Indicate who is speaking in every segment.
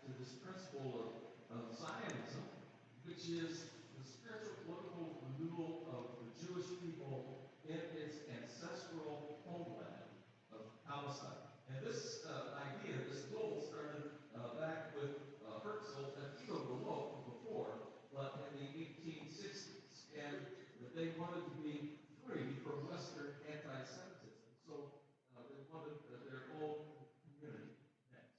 Speaker 1: to this principle of Zionism, which is the spiritual political renewal of the Jewish people in its ancestral homeland of Palestine. And this idea, this goal, started back with Herzl and even Roloff before, but in the 1860s. And that they wanted to be free from Western anti-Semitism. So they wanted their own community next.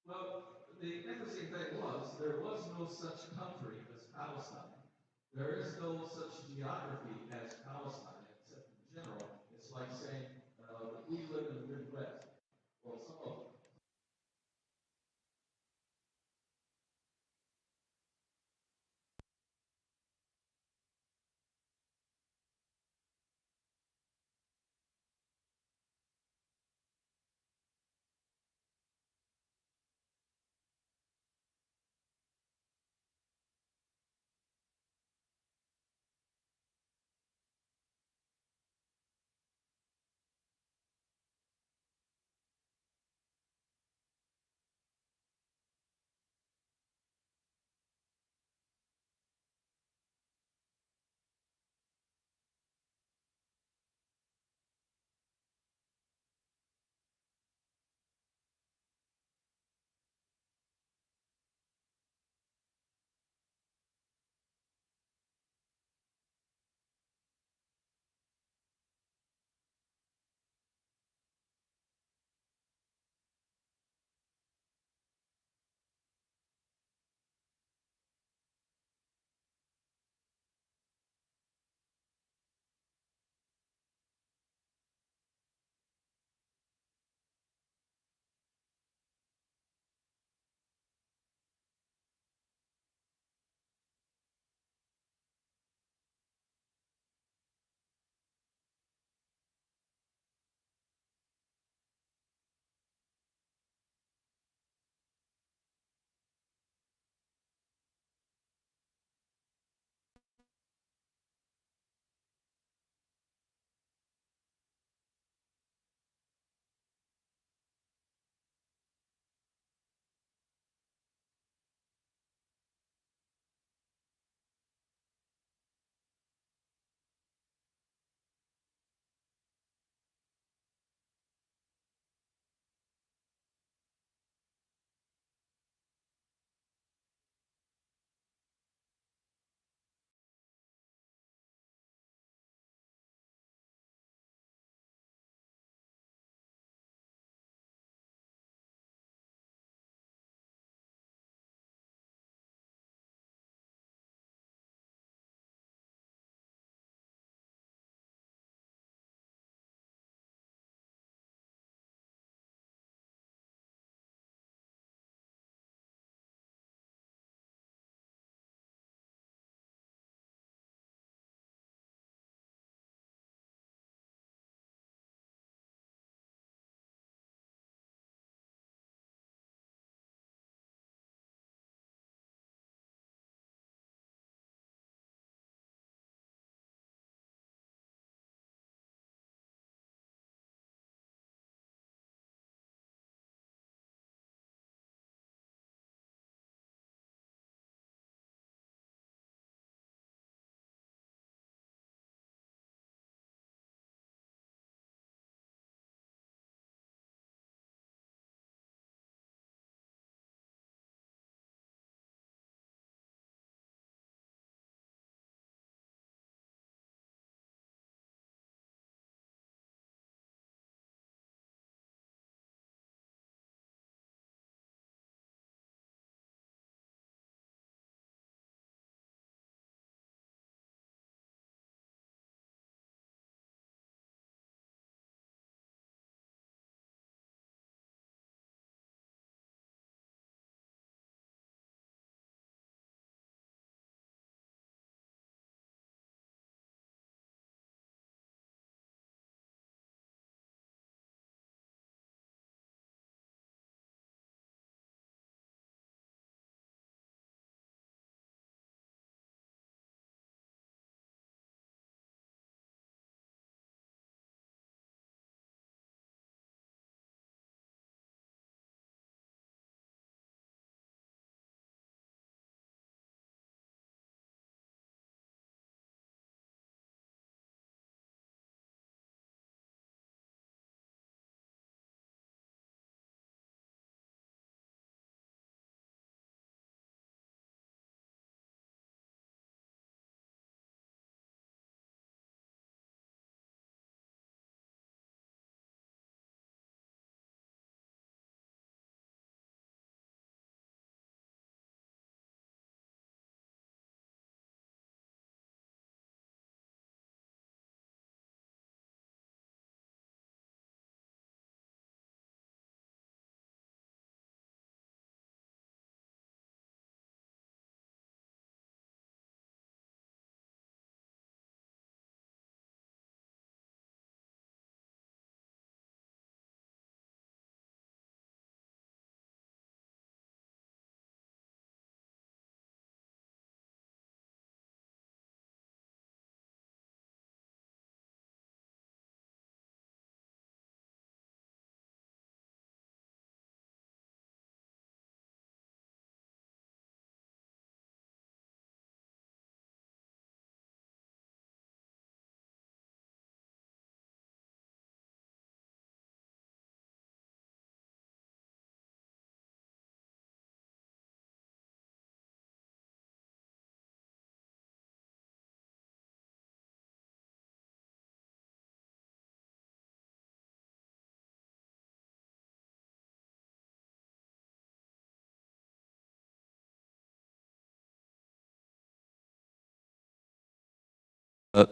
Speaker 1: Well, the interesting thing was, there was no such country as Palestine. There is no such geography as Palestine, except in general. It's like saying that we live in the Midwest. Well, some of them.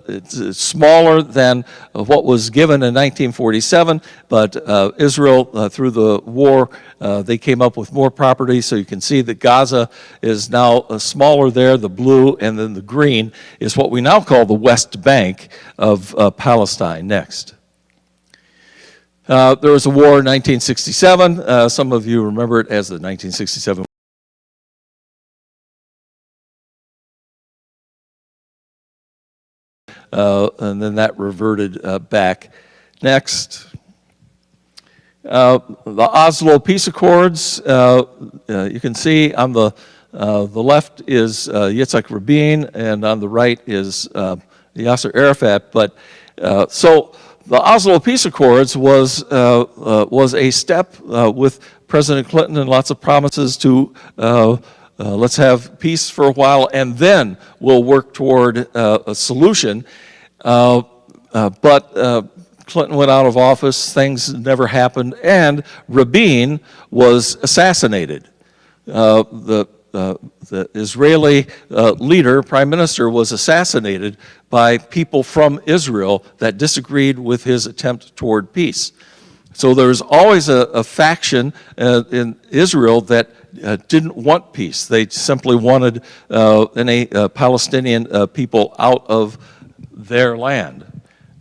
Speaker 2: it's smaller than what was given in 1947, but Israel, through the war, they came up with more property, so you can see that Gaza is now smaller there, the blue, and then the green is what we now call the West Bank of Palestine. Next. There was a war in 1967. Some of you remember it as the 1967 and then that reverted back. Next. The Oslo Peace Accords, you can see on the left is Yitzhak Rabin, and on the right is Yasser Arafat. But so the Oslo Peace Accords was a step with President Clinton and lots of promises to let's have peace for a while, and then we'll work toward a solution. But Clinton went out of office, things never happened, and Rabin was assassinated. The Israeli leader, prime minister, was assassinated by people from Israel that disagreed with his attempt toward peace. So there's always a faction in Israel that didn't want peace. They simply wanted any Palestinian people out of their land.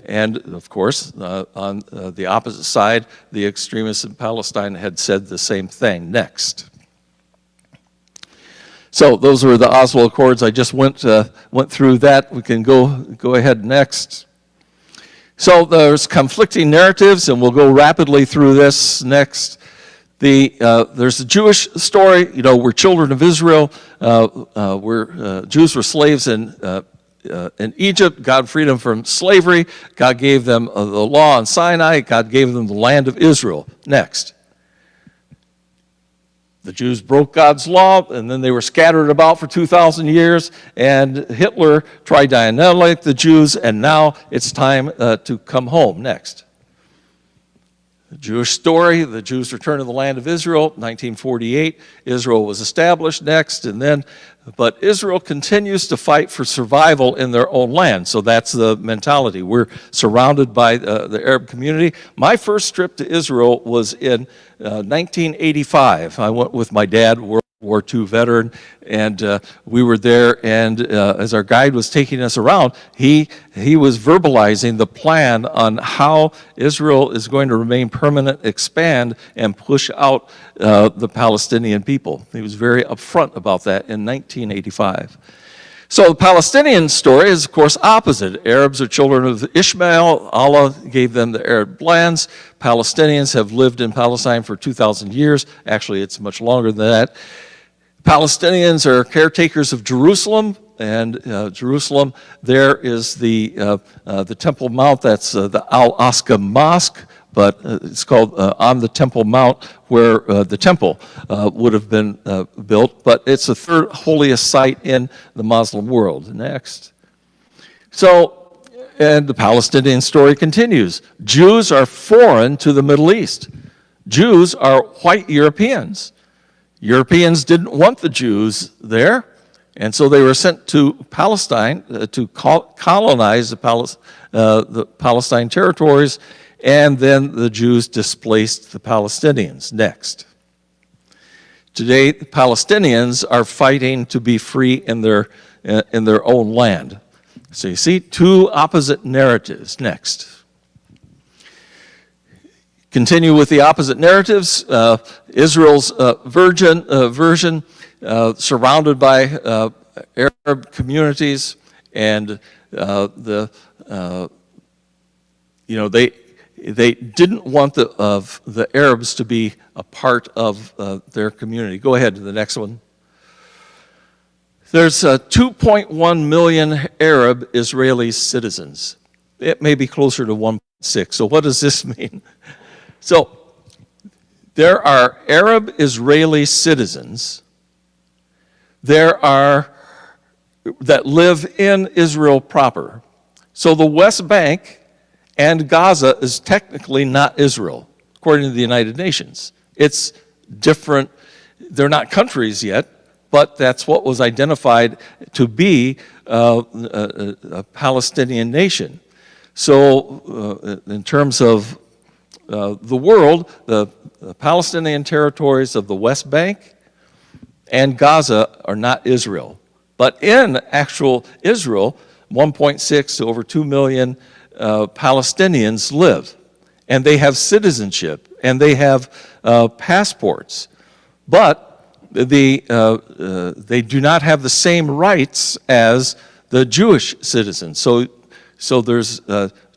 Speaker 2: And of course, on the opposite side, the extremists in Palestine had said the same thing. Next. So those were the Oslo Accords. I just went through that. We can go ahead next. So there's conflicting narratives, and we'll go rapidly through this. Next. There's the Jewish story. You know, we're children of Israel. Jews were slaves in Egypt. God freed them from slavery. God gave them the law on Sinai. God gave them the land of Israel. Next. The Jews broke God's law, and then they were scattered about for 2,000 years, and Hitler tried to annihilate the Jews, and now it's time to come home. Next. The Jewish story, the Jews returned to the land of Israel, 1948. Israel was established. Next, and then, but Israel continues to fight for survival in their own land. So that's the mentality. We're surrounded by the Arab community. My first trip to Israel was in 1985. I went with my dad, World War II veteran, and we were there, and as our guide was taking us around, he was verbalizing the plan on how Israel is going to remain permanent, expand, and push out the Palestinian people. He was very upfront about that in 1985. So the Palestinian story is, of course, opposite. Arabs are children of Ishmael. Allah gave them the Arab lands. Palestinians have lived in Palestine for 2,000 years. Actually, it's much longer than that. Palestinians are caretakers of Jerusalem, and Jerusalem, there is the Temple Mount. That's the Al-Aqsa Mosque, but it's called on the Temple Mount, where the temple would have been built, but it's the third holiest site in the Muslim world. Next. So, and the Palestinian story continues. Jews are foreign to the Middle East. Jews are white Europeans. Europeans didn't want the Jews there, and so they were sent to Palestine to colonize the Palestine territories, and then the Jews displaced the Palestinians. Next. Today, the Palestinians are fighting to be free in their own land. So you see two opposite narratives. Next. Continue with the opposite narratives. Israel's version, surrounded by Arab communities, and they didn't want the Arabs to be a part of their community. Go ahead to the next one. There's 2.1 million Arab Israeli citizens. It may be closer to 1.6. So what does this mean? So there are Arab Israeli citizens. There are that live in Israel proper. So the West Bank and Gaza is technically not Israel, according to the United Nations. It's different. They're not countries yet, but that's what was identified to be a Palestinian nation. So in terms of the world, the Palestinian territories of the West Bank and Gaza are not Israel. But in actual Israel, 1.6 to over 2 million Palestinians live. And they have citizenship, and they have passports. But they do not have the same rights as the Jewish citizens. So there's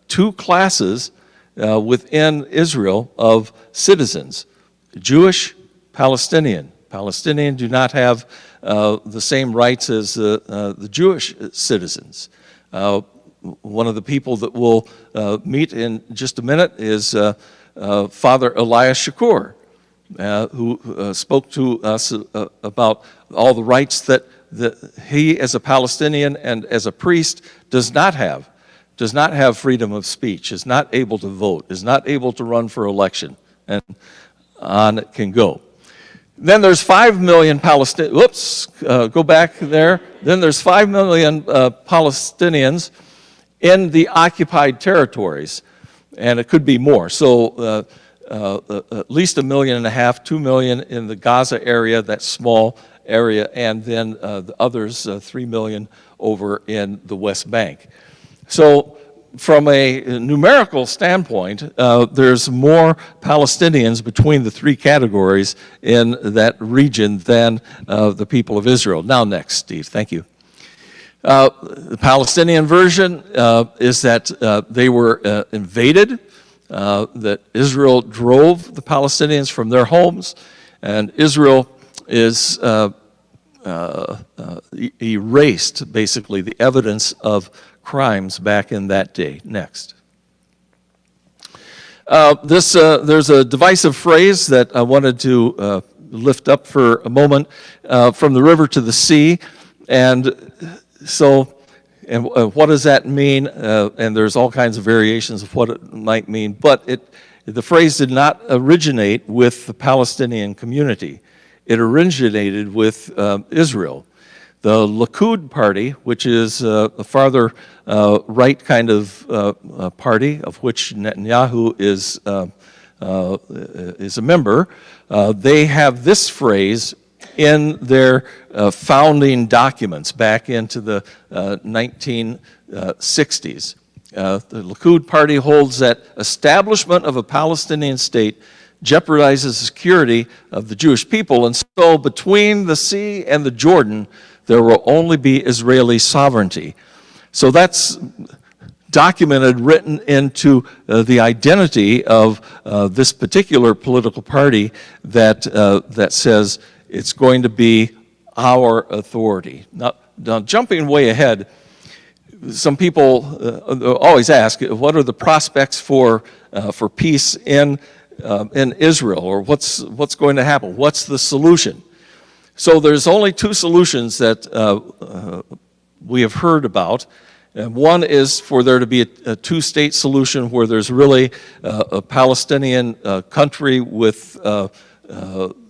Speaker 2: two classes within Israel of citizens: Jewish, Palestinian. Palestinian do not have the same rights as the Jewish citizens. One of the people that we'll meet in just a minute is Father Elias Shakur, who spoke to us about all the rights that he as a Palestinian and as a priest does not have freedom of speech, is not able to vote, is not able to run for election, and on it can go. Then there's 5 million Palestinians, go back there. Then there's 5 million Palestinians in the occupied territories, and it could be more. So at least 1.5 million, 2 million in the Gaza area, that small area, and then the others, 3 million over in the West Bank. So from a numerical standpoint, there's more Palestinians between the three categories in that region than the people of Israel. Now next, Steve, thank you. The Palestinian version is that they were invaded, that Israel drove the Palestinians from their homes, and Israel is erased, basically, the evidence of crimes back in that day. Next. There's a divisive phrase that I wanted to lift up for a moment, from the river to the sea, and so, and what does that mean? And there's all kinds of variations of what it might mean, but the phrase did not originate with the Palestinian community. It originated with Israel. The Likud party, which is a farther right kind of party, of which Netanyahu is a member, they have this phrase in their founding documents back into the 1960s. The Likud party holds that establishment of a Palestinian state jeopardizes the security of the Jewish people, and so between the sea and the Jordan, there will only be Israeli sovereignty. So that's documented, written into the identity of this particular political party that says it's going to be our authority. Now jumping way ahead, some people always ask, what are the prospects for peace in Israel, or what's going to happen? What's the solution? So there's only two solutions that we have heard about. And one is for there to be a two-state solution where there's really a Palestinian country with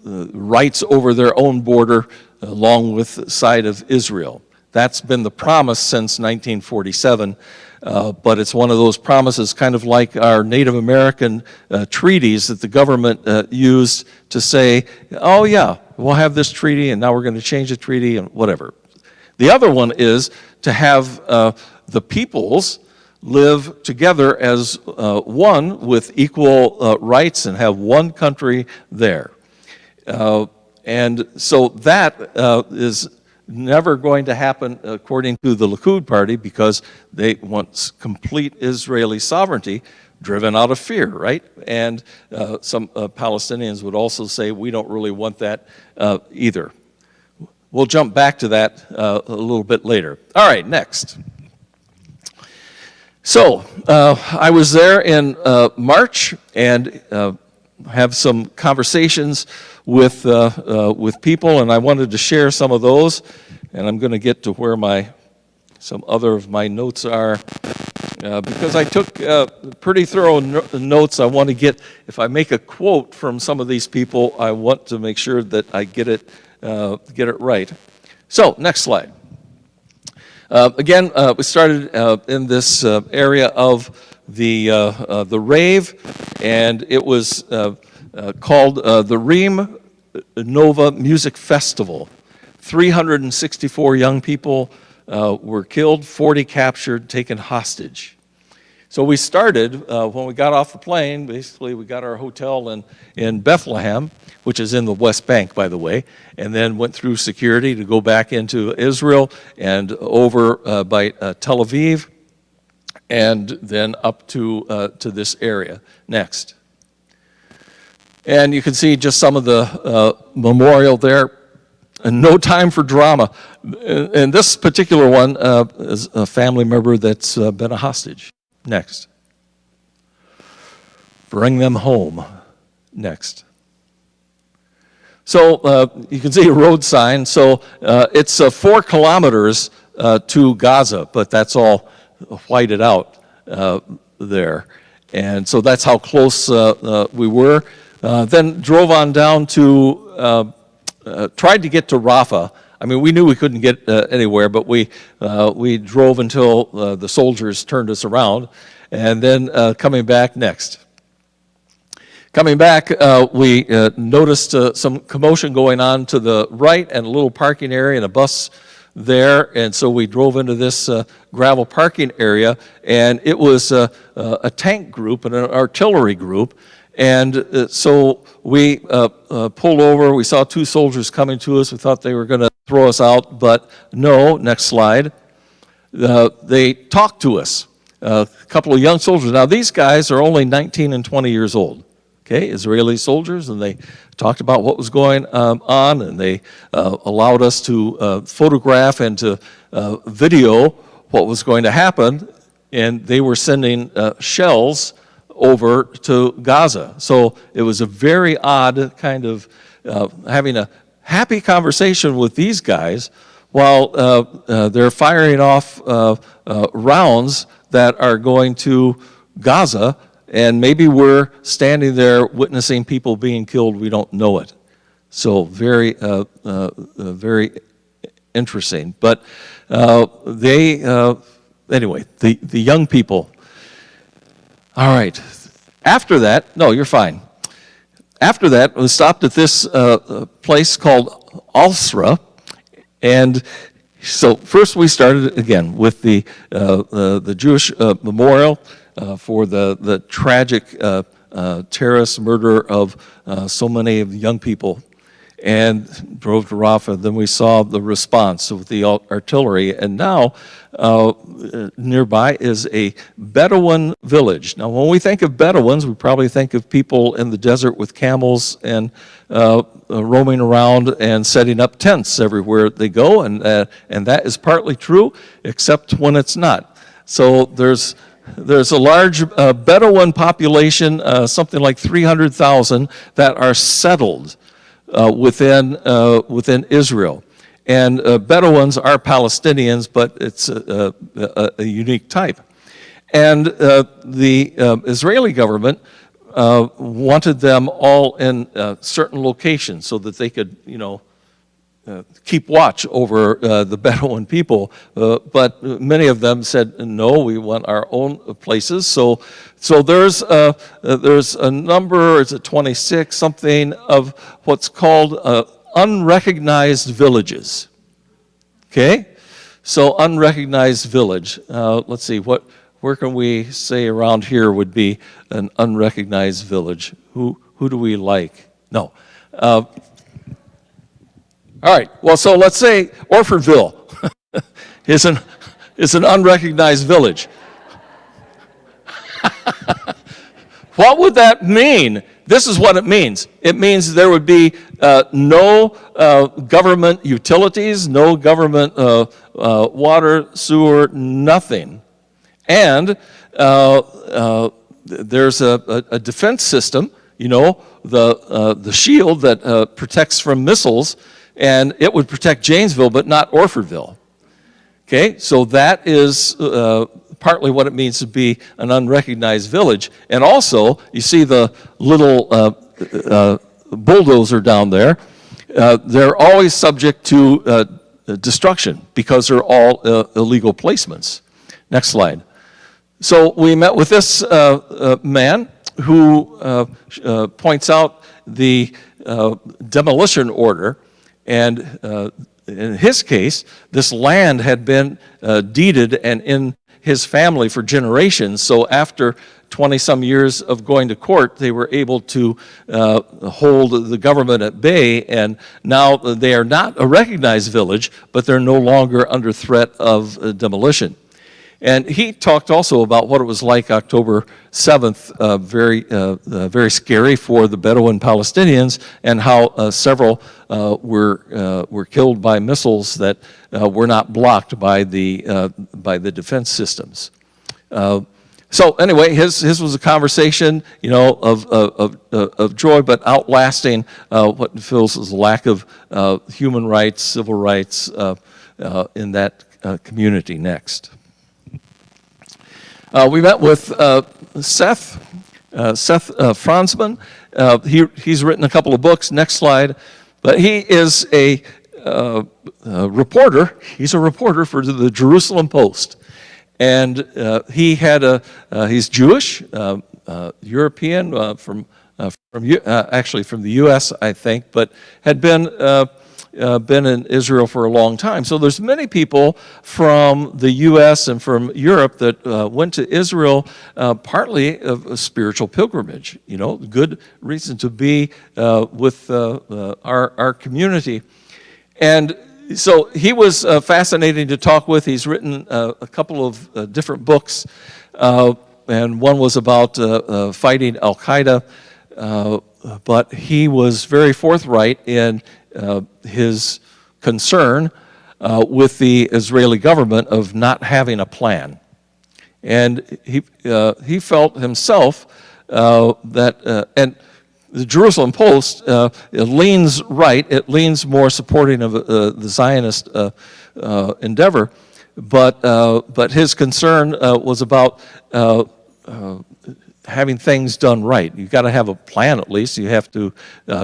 Speaker 2: rights over their own border along with the side of Israel. That's been the promise since 1947, but it's one of those promises kind of like our Native American treaties that the government used to say, oh yeah, we'll have this treaty and now we're going to change the treaty and whatever. The other one is to have the peoples live together as one with equal rights and have one country there. And so that is never going to happen according to the Likud party because they want complete Israeli sovereignty driven out of fear, right? And some Palestinians would also say we don't really want that either. We'll jump back to that a little bit later. All right, next. So I was there in March and have some conversations with people, and I wanted to share some of those. And I'm going to get to where some other of my notes are, because I took pretty thorough notes. I want to get, if I make a quote from some of these people, I want to make sure that I get it right. So next slide. Again, we started in this area of the rave, and it was called the Ream Nova Music Festival. 364 young people were killed, 40 captured, taken hostage. So we started, when we got off the plane, basically we got our hotel in Bethlehem, which is in the West Bank, by the way, and then went through security to go back into Israel and over by Tel Aviv, and then up to this area. Next. And you can see just some of the memorial there. And no time for drama. And this particular one is a family member that's been a hostage. Next. Bring them home. Next. So you can see a road sign. So it's 4 kilometers to Gaza, but that's all whited out there. And so that's how close we were. Then drove on down to, tried to get to Rafah. I mean, we knew we couldn't get anywhere, but we drove until the soldiers turned us around, and then coming back next. Coming back, we noticed some commotion going on to the right and a little parking area and a bus there, and so we drove into this gravel parking area, and it was a tank group and an artillery group. And so we pulled over. We saw 2 soldiers coming to us. We thought they were going to throw us out, but no. Next slide. They talked to us, a couple of young soldiers. Now, these guys are only 19 and 20 years old, okay, Israeli soldiers, and they talked about what was going on, and they allowed us to photograph and to video what was going to happen, and they were sending shells over to Gaza. So it was a very odd kind of having a happy conversation with these guys while they're firing off rounds that are going to Gaza, and maybe we're standing there witnessing people being killed. We don't know it. So very, very interesting. But anyway, the young people. All right. After that, no, you're fine. After that, we stopped at this place called Alsra, and so first we started again with the Jewish memorial for the tragic terrorist murder of so many of the young people, and drove to Rafah. Then we saw the response with the artillery, and now nearby is a Bedouin village. Now, when we think of Bedouins, we probably think of people in the desert with camels and roaming around and setting up tents everywhere they go, and that is partly true, except when it's not. So there's a large Bedouin population, something like 300,000, that are settled within Israel. And Bedouins are Palestinians, but it's a unique type. And the Israeli government wanted them all in certain locations so that they could, keep watch over the Bedouin people. But many of them said, no, we want our own places. So there's a number, is it 26, something, of what's called unrecognized villages. Okay? So unrecognized village. Let's see, where can we say around here would be an unrecognized village? Who do we like? No. All right, well, so let's say Orfordville is an unrecognized village. What would that mean? This is what it means. It means there would be no government utilities, no government water, sewer, nothing. And there's a defense system, the shield that protects from missiles, and it would protect Janesville, but not Orfordville. Okay, so that is partly what it means to be an unrecognized village. And also, you see the little bulldozer down there. They're always subject to destruction because they're all illegal placements. Next slide. So we met with this man who points out the demolition order, and in his case, this land had been deeded and in his family for generations. So after 20-some years of going to court, they were able to hold the government at bay, and now they are not a recognized village, but they're no longer under threat of demolition. And he talked also about what it was like October 7th, very scary for the Bedouin Palestinians, and how several were killed by missiles that were not blocked by the defense systems. So anyway, his was a conversation, of joy, but outlasting what he feels is a lack of human rights, civil rights in that community. Next. We met with Seth Franzman. He's written a couple of books. Next slide. But he is a reporter. He's a reporter for the Jerusalem Post. And he's Jewish, European, actually from the U.S., I think, but had been in Israel for a long time. So there's many people from the U.S. and from Europe that went to Israel, partly of a spiritual pilgrimage. Good reason to be with our community. And so he was fascinating to talk with. He's written a couple of different books, and one was about fighting Al-Qaeda, but he was very forthright in his concern with the Israeli government of not having a plan. And he felt himself that, and the Jerusalem Post it leans right, it leans more supporting of the Zionist endeavor, but his concern was about having things done right. You've got to have a plan at least. You have to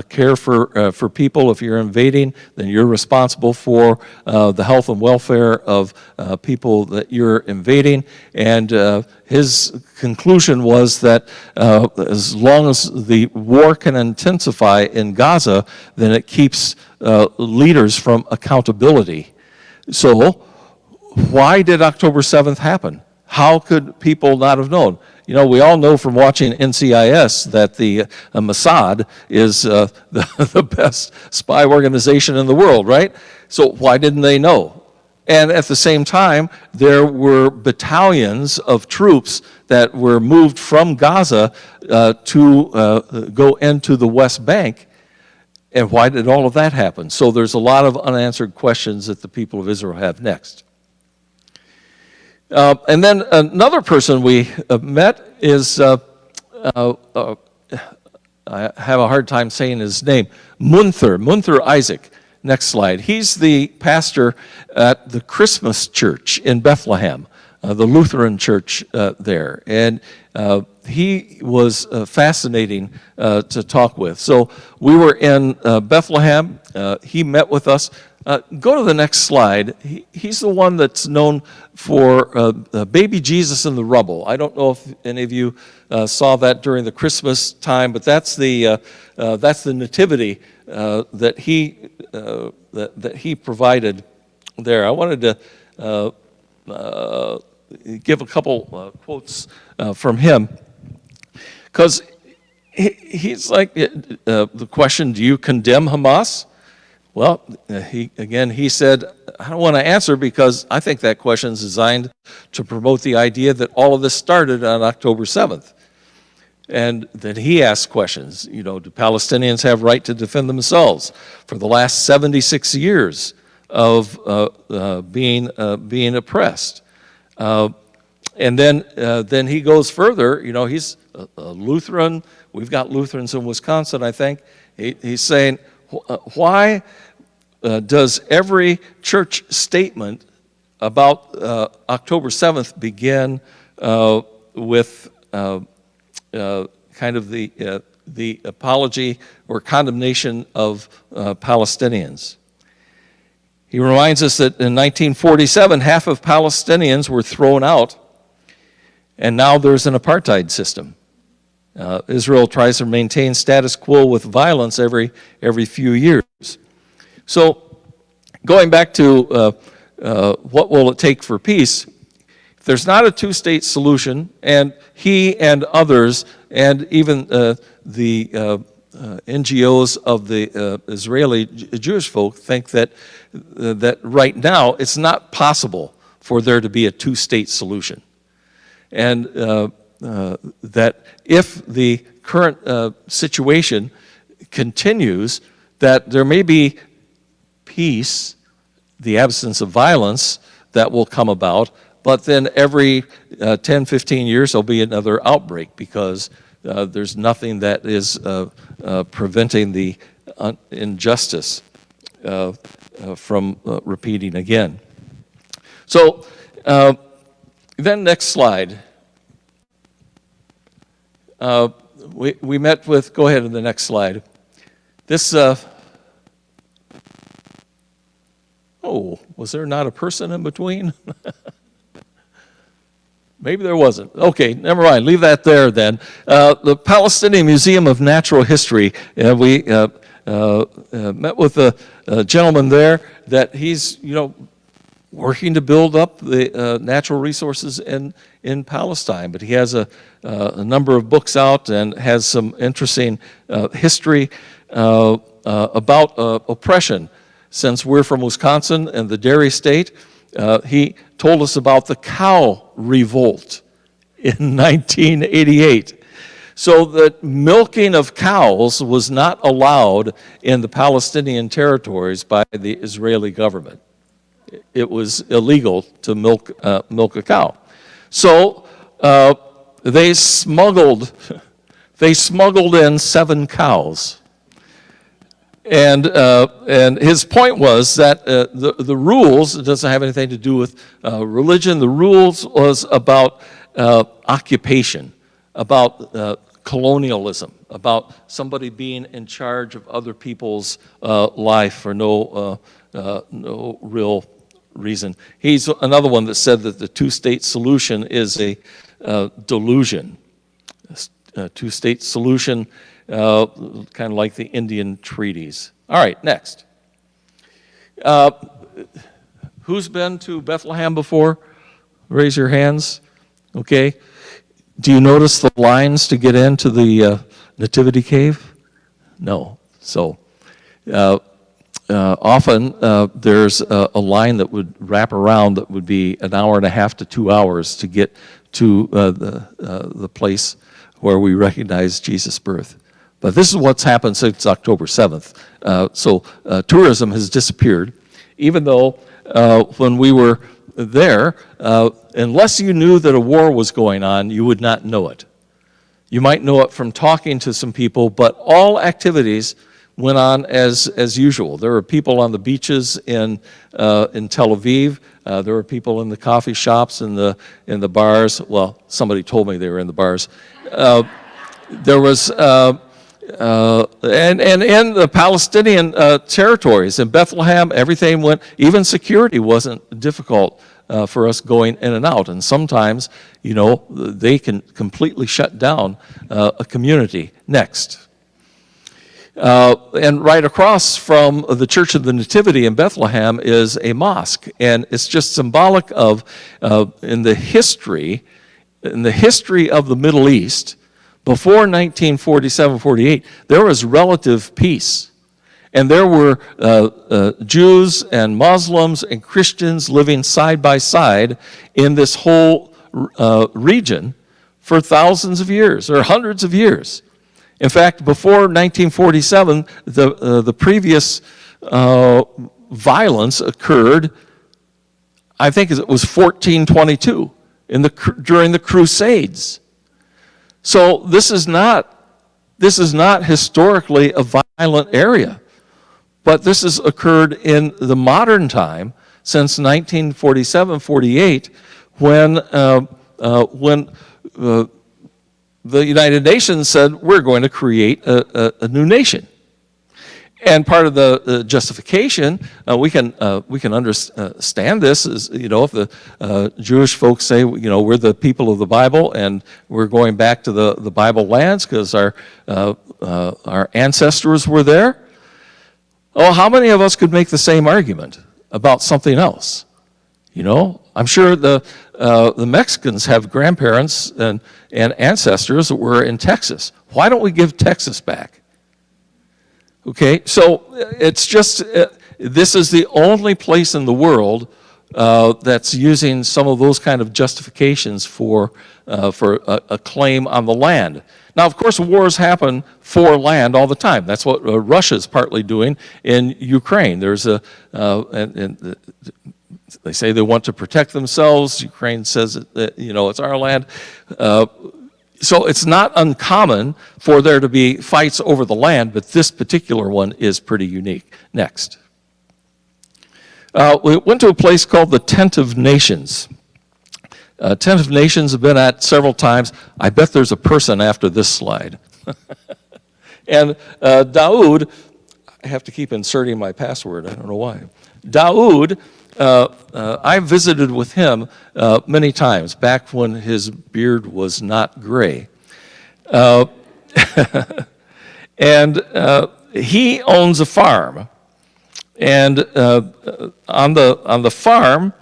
Speaker 2: care for people. If you're invading, then you're responsible for the health and welfare of people that you're invading. And his conclusion was that as long as the war can intensify in Gaza, then it keeps leaders from accountability. So why did October 7th happen? How could people not have known? We all know from watching NCIS that the Mossad is the best spy organization in the world, right? So why didn't they know? And at the same time, there were battalions of troops that were moved from Gaza to go into the West Bank. And why did all of that happen? So there's a lot of unanswered questions that the people of Israel have. Next. And then another person we met is, I have a hard time saying his name, Munther Isaac. Next slide. He's the pastor at the Christmas Church in Bethlehem, the Lutheran church there. And he was fascinating to talk with. So we were in Bethlehem. He met with us. Go to the next slide. He's the one that's known for baby Jesus in the rubble. I don't know if any of you saw that during the Christmas time, but that's the nativity that he provided there. I wanted to give a couple quotes from him, because he's like the question: do you condemn Hamas? Well, he said, I don't want to answer because I think that question is designed to promote the idea that all of this started on October 7th. And then he asked questions, do Palestinians have right to defend themselves for the last 76 years of being oppressed? And then he goes further, he's a Lutheran. We've got Lutherans in Wisconsin, I think. He's saying, why does every church statement about October 7th begin with kind of the apology or condemnation of Palestinians? He reminds us that in 1947, half of Palestinians were thrown out, and now there's an apartheid system. Israel tries to maintain status quo with violence every few years. So going back to what will it take for peace, if there's not a two-state solution, and he and others, and even the NGOs of the Israeli Jewish folk think that right now it's not possible for there to be a two-state solution. And that if the current situation continues, that there may be peace, the absence of violence that will come about, but then every 10, 15 years there'll be another outbreak because there's nothing that is preventing the injustice from repeating again. So then next slide. We met with, go ahead to the next slide. This, oh, was there not a person in between? Maybe there wasn't. Okay, never mind. Leave that there then. The Palestinian Museum of Natural History, we met with a gentleman there that he's, working to build up the natural resources in Palestine. But he has a number of books out and has some interesting history about oppression. Since we're from Wisconsin and the dairy state, he told us about the cow revolt in 1988. So the milking of cows was not allowed in the Palestinian territories by the Israeli government. It was illegal to milk a cow. So they smuggled in 7 cows. And his point was that the rules, it doesn't have anything to do with religion, the rules was about occupation, about colonialism, about somebody being in charge of other people's life for no real reason. He's another one that said that the two-state solution is a delusion. A two-state solution, kind of like the Indian treaties. All right, next. Who's been to Bethlehem before? Raise your hands. Okay. Do you notice the lines to get into the Nativity Cave? No. So often there's a line that would wrap around that would be an hour and a half to 2 hours to get to the place where we recognize Jesus' birth. But this is what's happened since October 7th. So tourism has disappeared, even though when we were there, unless you knew that a war was going on, you would not know it. You might know it from talking to some people, but all activities went on as usual. There were people on the beaches in Tel Aviv. There were people in the coffee shops, in the bars. Well, somebody told me they were in the bars. There was, and in the Palestinian territories, in Bethlehem, everything went, even security wasn't difficult for us going in and out. And sometimes, they can completely shut down a community. Next. And right across from the Church of the Nativity in Bethlehem is a mosque. And it's just symbolic of, in the history of the Middle East, before 1947-48, there was relative peace. And there were Jews and Muslims and Christians living side by side in this whole region for thousands of years, or hundreds of years. In fact, before 1947, the previous violence occurred, I think it was 1422, during the Crusades. So this is not historically a violent area, but this has occurred in the modern time since 1947-48, when the United Nations said we're going to create a new nation. And part of the justification, we can understand this is, if the Jewish folks say, we're the people of the Bible and we're going back to the Bible lands because our ancestors were there. Oh, how many of us could make the same argument about something else? I'm sure the Mexicans have grandparents and ancestors that were in Texas. Why don't we give Texas back? Okay, so it's just, this is the only place in the world that's using some of those kind of justifications for a claim on the land. Now, of course, wars happen for land all the time. That's what Russia's partly doing in Ukraine. There's and they say they want to protect themselves. Ukraine says that, it's our land. So it's not uncommon for there to be fights over the land, but this particular one is pretty unique. Next. We went to a place called the Tent of Nations. Tent of Nations I've been at several times. I bet there's a person after this slide. And Daoud, I have to keep inserting my password, I don't know why. Daoud, I visited with him many times, back when his beard was not gray. And he owns a farm. And on the farm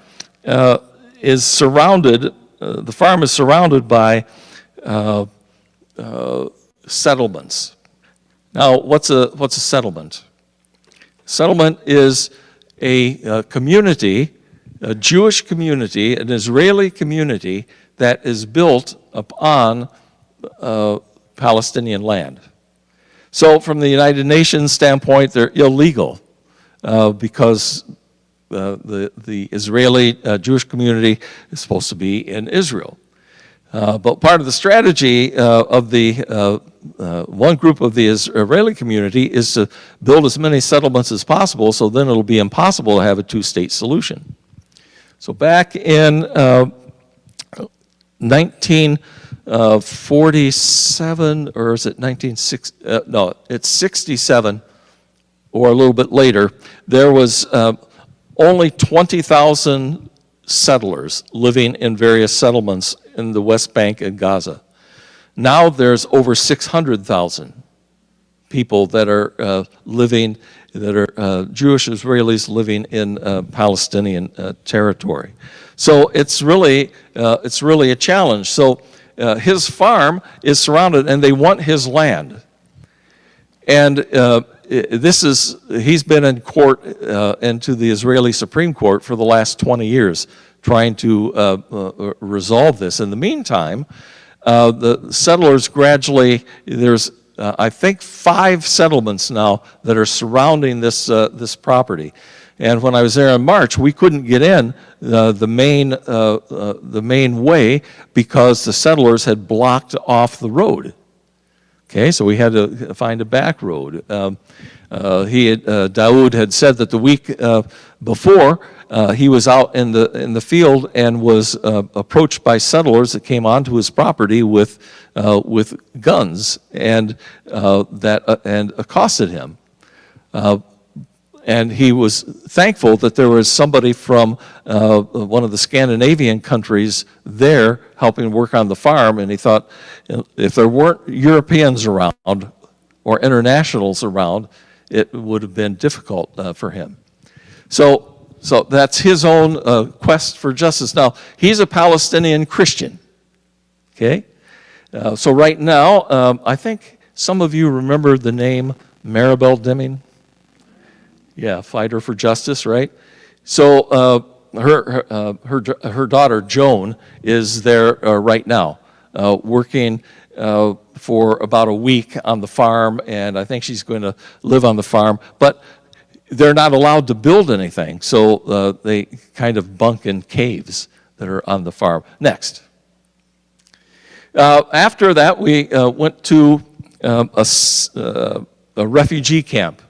Speaker 2: is surrounded, by settlements. Now, what's a settlement? Settlement is a community, a Jewish community, an Israeli community that is built upon Palestinian land. So from the United Nations standpoint, they're illegal because the Israeli Jewish community is supposed to be in Israel. But part of the strategy of the one group of the Israeli community is to build as many settlements as possible, so then it'll be impossible to have a two-state solution. So back in 1947, or is it 1960? No, it's 67, or a little bit later. There was only 20,000 settlers living in various settlements in the West Bank and Gaza. Now there's over 600,000 people that are living, that are Jewish Israelis living in Palestinian territory. So it's really a challenge. So his farm is surrounded, and they want his land. And he's been in court and to the Israeli Supreme Court for the last 20 years trying to resolve this. In the meantime, the settlers gradually, there's I think 5 settlements now that are surrounding this property. And when I was there in March, we couldn't get in the main way because the settlers had blocked off the road. Okay, so we had to find a back road. Daoud had said that the week before he was out in the field and was approached by settlers that came onto his property with guns and accosted him. And he was thankful that there was somebody from one of the Scandinavian countries there helping work on the farm, and he thought, if there weren't Europeans around or internationals around, it would have been difficult for him. So that's his own quest for justice. Now, he's a Palestinian Christian, okay? So right now, I think some of you remember the name Maribel Deming. Yeah, fighter for justice, right? So her daughter Joan is there right now, working for about a week on the farm, and I think she's going to live on the farm. But they're not allowed to build anything, so they kind of bunk in caves that are on the farm. Next. After that, we went to a refugee camp.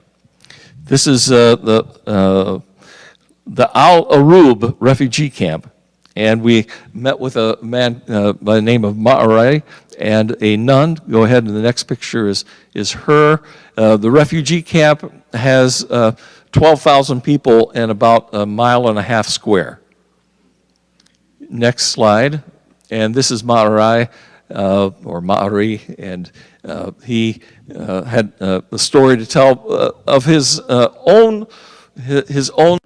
Speaker 2: This is the Al Arub refugee camp, and we met with a man by the name of Ma'arai, and a nun. Go ahead, and the next picture is her. The refugee camp has 12,000 people and about 1.5 miles square. Next slide, and this is Marai, or Mari, and he had a story to tell of his own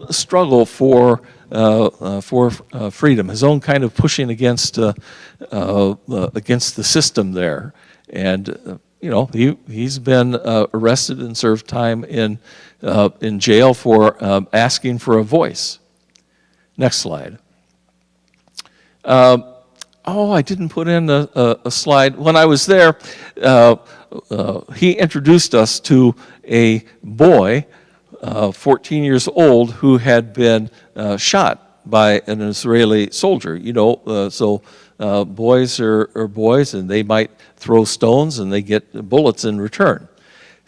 Speaker 2: struggle for freedom, his own kind of pushing against the system there, and he's been arrested and served time in jail for asking for a voice. Next slide. I didn't put in a slide. When I was there, he introduced us to a boy, 14 years old, who had been shot by an Israeli soldier. So boys are boys, and they might throw stones, and they get bullets in return.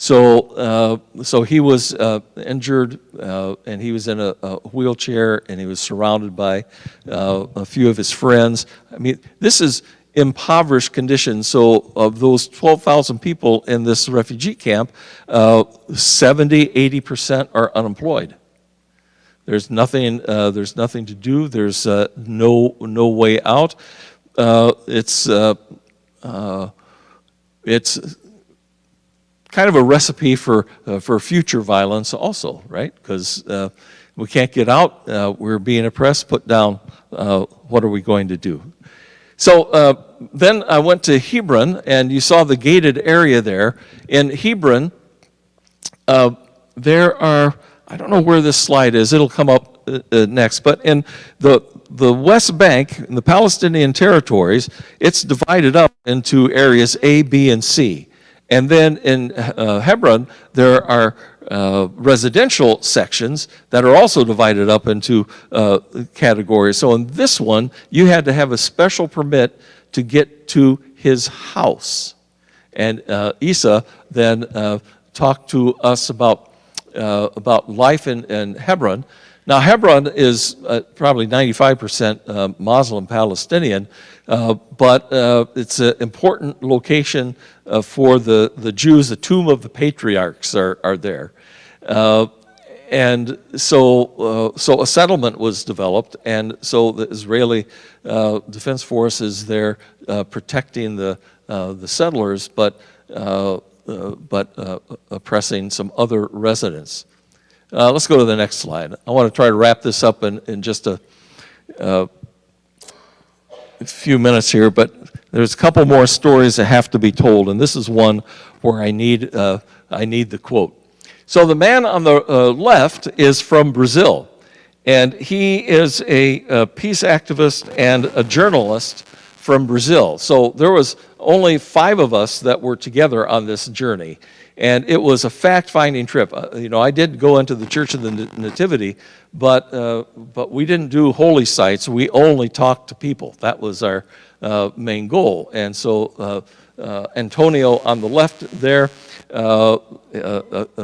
Speaker 2: So he was injured, and he was in a wheelchair, and he was surrounded by a few of his friends. I mean, this is impoverished conditions. So of those 12,000 people in this refugee camp, 70-80% are unemployed. There's nothing to do. There's no way out. It's kind of a recipe for future violence also, right? Because we can't get out, we're being oppressed, put down, what are we going to do? So then I went to Hebron, and you saw the gated area there. In Hebron, there are, I don't know where this slide is, it'll come up next, but in the West Bank, in the Palestinian territories, it's divided up into areas A, B, and C. And then in Hebron, there are residential sections that are also divided up into categories. So in this one, you had to have a special permit to get to his house. And Isa then talked to us about life in Hebron. Now, Hebron is probably 95% Muslim Palestinian, but it's an important location for the Jews. The tomb of the patriarchs are there. And so a settlement was developed, and so the Israeli Defense Force is there protecting the settlers, but oppressing some other residents. Let's go to the next slide. I want to try to wrap this up in just a few minutes here, but there's a couple more stories that have to be told, and this is one where I need the quote. So the man on the left is from Brazil, and he is a peace activist and a journalist from Brazil. So there was only 5 of us that were together on this journey. And it was a fact-finding trip. I did go into the Church of the Nativity, but we didn't do holy sites. We only talked to people. That was our main goal. And so Antonio on the left there, a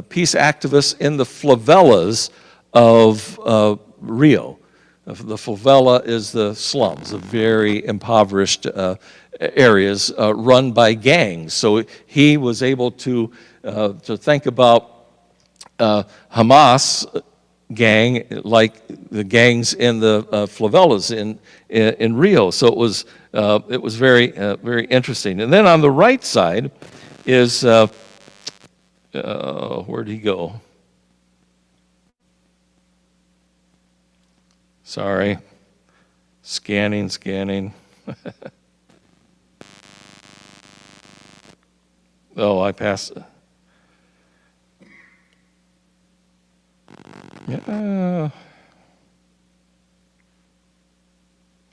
Speaker 2: peace activist in the favelas of Rio. The favela is the slums, the very impoverished areas run by gangs. So he was able to think about Hamas gang like the gangs in the favelas in Rio. So it was very very interesting. And then on the right side is where'd he go? Sorry, scanning. Oh, I passed. Yeah.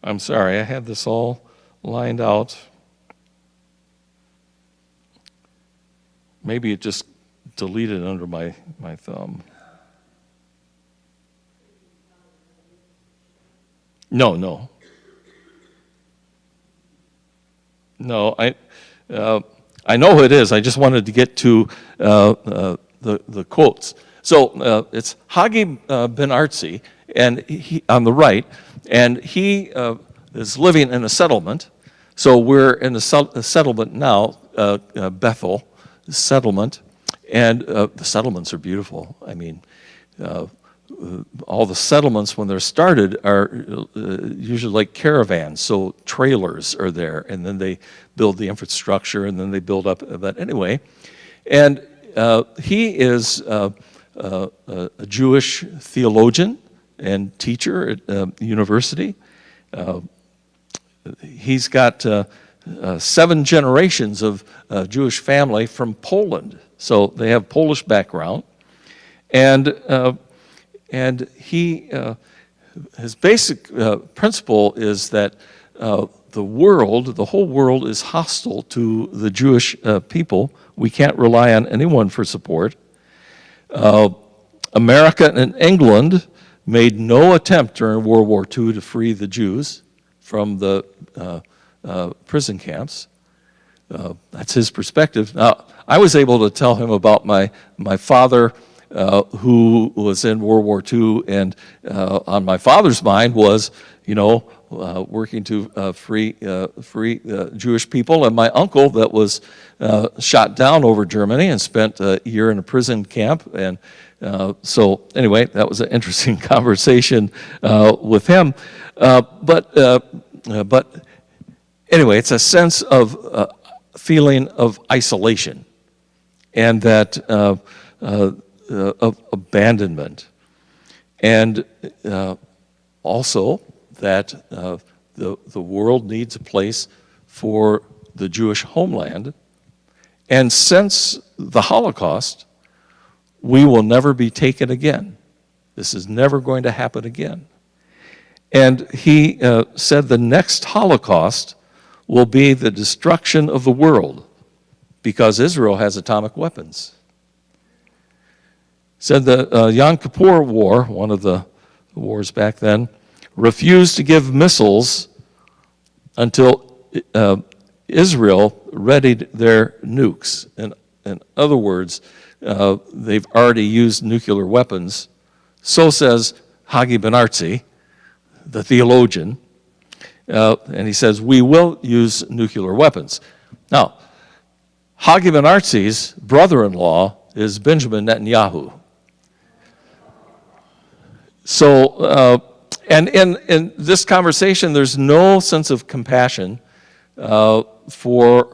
Speaker 2: I'm sorry, I had this all lined out. Maybe it just deleted under my thumb. No, I know who it is. I just wanted to get to the quotes. So it's Hagi Ben Artzi, and he on the right, and he is living in a settlement So we're in a settlement now, Bethel settlement, and the settlements are beautiful. I mean, all the settlements when they're started are usually like caravans, so trailers are there, and then they build the infrastructure, and then they build up. But anyway, and he is a Jewish theologian and teacher at university. He's got 7 generations of Jewish family from Poland, so they have Polish background, and he his basic principle is that the whole world is hostile to the Jewish people. We can't rely on anyone for support. America and England made no attempt during World War II to free the Jews from the prison camps. That's his perspective. Now, I was able to tell him about my father, who was in World War II, and on my father's mind was, working to free Jewish people, and my uncle that was shot down over Germany and spent a year in a prison camp. And so anyway, that was an interesting conversation with him. But anyway, it's a sense of feeling of isolation and that of abandonment, and also that the world needs a place for the Jewish homeland. And since the Holocaust, we will never be taken again. This is never going to happen again. And he said the next Holocaust will be the destruction of the world because Israel has atomic weapons. Said the Yom Kippur War, one of the wars back then, refused to give missiles until Israel readied their nukes. In other words, they've already used nuclear weapons. So says Hagi Ben Artzi, the theologian, and he says, we will use nuclear weapons. Now, Hagi Ben Artzi's brother-in-law is Benjamin Netanyahu. So, and in this conversation, there's no sense of compassion for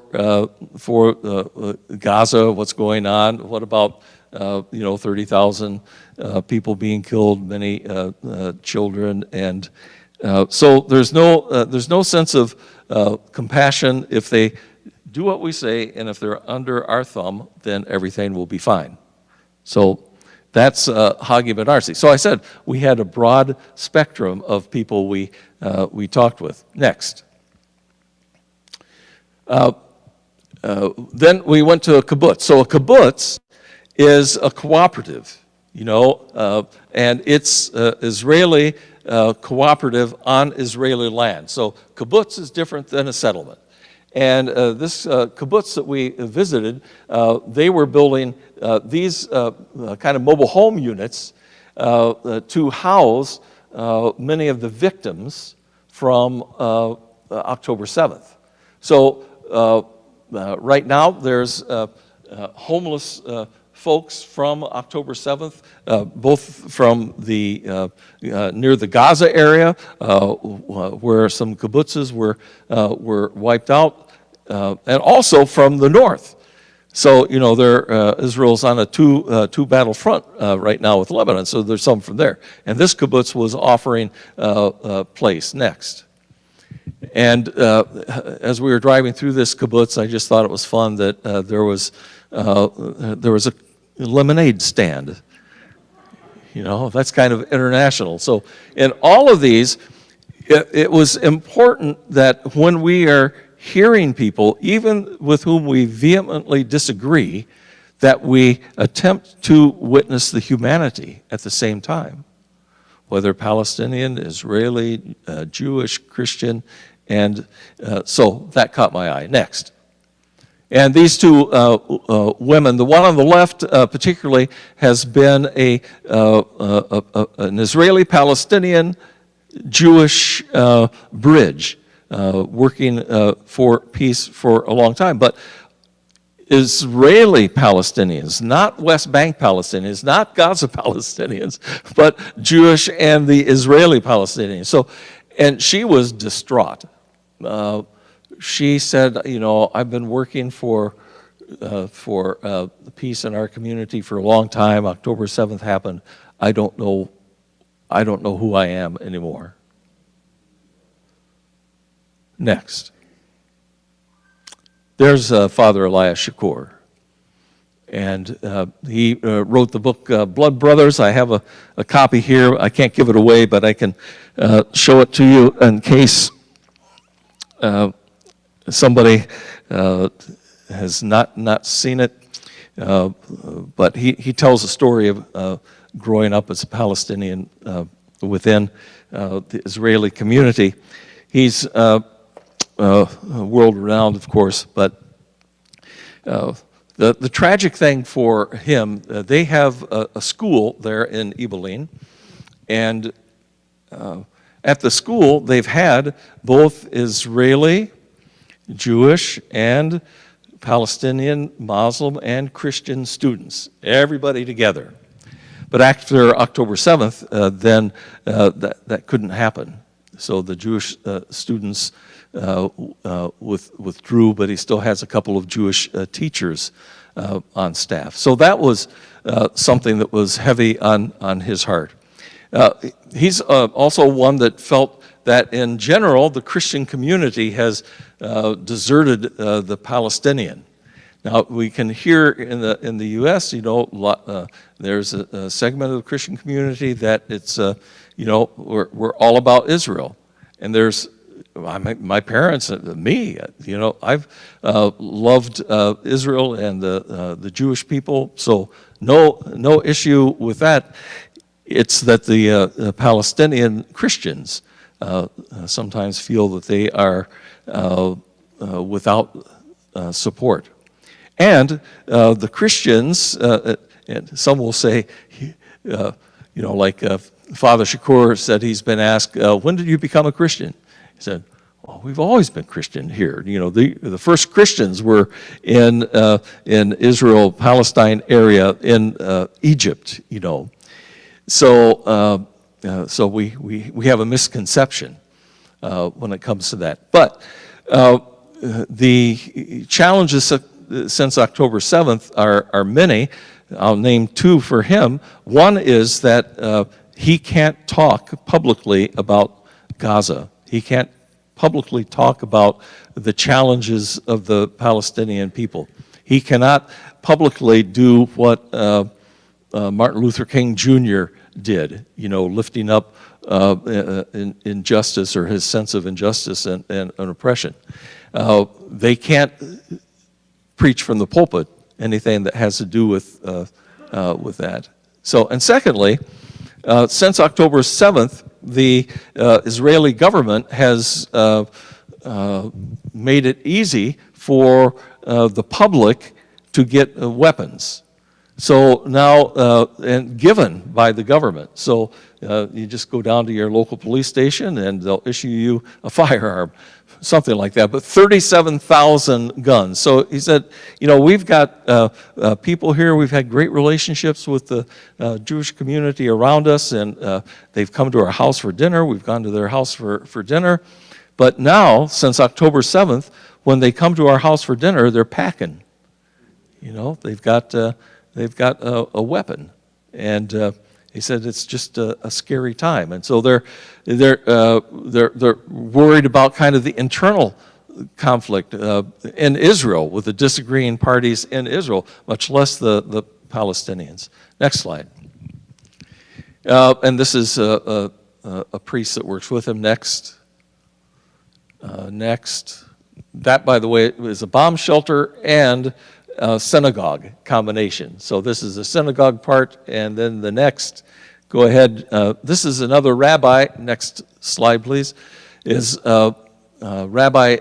Speaker 2: Gaza, what's going on. What about 30,000 people being killed, many children, and so there's no sense of compassion. If they do what we say, and if they're under our thumb, then everything will be fine. So that's Hagi Ben Artzi. So I said we had a broad spectrum of people we talked with. Next. Then we went to a kibbutz. So a kibbutz is a cooperative, and it's Israeli cooperative on Israeli land. So kibbutz is different than a settlement. And this kibbutz that we visited, they were building these kind of mobile home units to house many of the victims from October 7th. So right now there's homeless folks from October 7th, both from the near the Gaza area, where some kibbutzes were wiped out, and also from the north. So Israel's on a two battle front right now with Lebanon. So there's some from there, and this kibbutz was offering a place next. And as we were driving through this kibbutz, I just thought it was fun that there was a lemonade stand. That's kind of international. So in all of these, it was important that when we are hearing people, even with whom we vehemently disagree, that we attempt to witness the humanity at the same time, whether Palestinian, Israeli, Jewish, Christian, and so that caught my eye. Next. And these two women, the one on the left particularly, has been an Israeli-Palestinian Jewish bridge working for peace for a long time. But Israeli Palestinians, not West Bank Palestinians, not Gaza Palestinians, but Jewish and the Israeli Palestinians. So, and she was distraught. She said, you know, I've been working for peace in our community for a long time. October 7th happened. I don't know who I am anymore. Next. There's Father Elias Shakur, and he wrote the book Blood Brothers. I have a copy here. I can't give it away, but I can show it to you in case somebody has not seen it. But he tells a story of growing up as a Palestinian within the Israeli community. He's world-renowned, of course, but the tragic thing for him, they have a school there in Ibilin, and at the school they've had both Israeli, Jewish, and Palestinian, Muslim, and Christian students, everybody together. But after October 7th, then that couldn't happen. So the Jewish students withdrew, but he still has a couple of Jewish teachers on staff. So that was something that was heavy on his heart. He's also one that felt that in general the Christian community has deserted the Palestinian. Now we can hear in the U.S., you know, there's a segment of the Christian community that it's you know, we're all about Israel, and there's my parents, me, you know, I've loved Israel and the Jewish people, so no issue with that. It's that the Palestinian Christians sometimes feel that they are without support. And the Christians, and some will say, you know, like Father Shakur said, he's been asked, when did you become a Christian? He said, well, we've always been Christian here. You know, the first Christians were in Israel, Palestine area, in Egypt, you know. So we have a misconception when it comes to that. But the challenges since October 7th are many. I'll name two for him. One is that he can't talk publicly about Gaza. He can't publicly talk about the challenges of the Palestinian people. He cannot publicly do what Martin Luther King Jr. did, you know, lifting up injustice or his sense of injustice and oppression. They can't preach from the pulpit anything that has to do with that. So, and secondly, since October 7th, the Israeli government has made it easy for the public to get weapons. So now, and given by the government. So you just go down to your local police station and they'll issue you a firearm, something like that. But 37,000 guns. So he said, you know, we've got people here, we've had great relationships with the Jewish community around us, and they've come to our house for dinner, we've gone to their house for dinner. But now, since October 7th, when they come to our house for dinner, they're packing. You know, they've got a weapon, and he said it's just a scary time, and so they're worried about kind of the internal conflict in Israel with the disagreeing parties in Israel, much less the Palestinians. Next slide. And this is a priest that works with him. Next. Next. That, by the way, is a bomb shelter and synagogue combination. So this is the synagogue part, and then the next, go ahead, this is another rabbi, next slide please, is Rabbi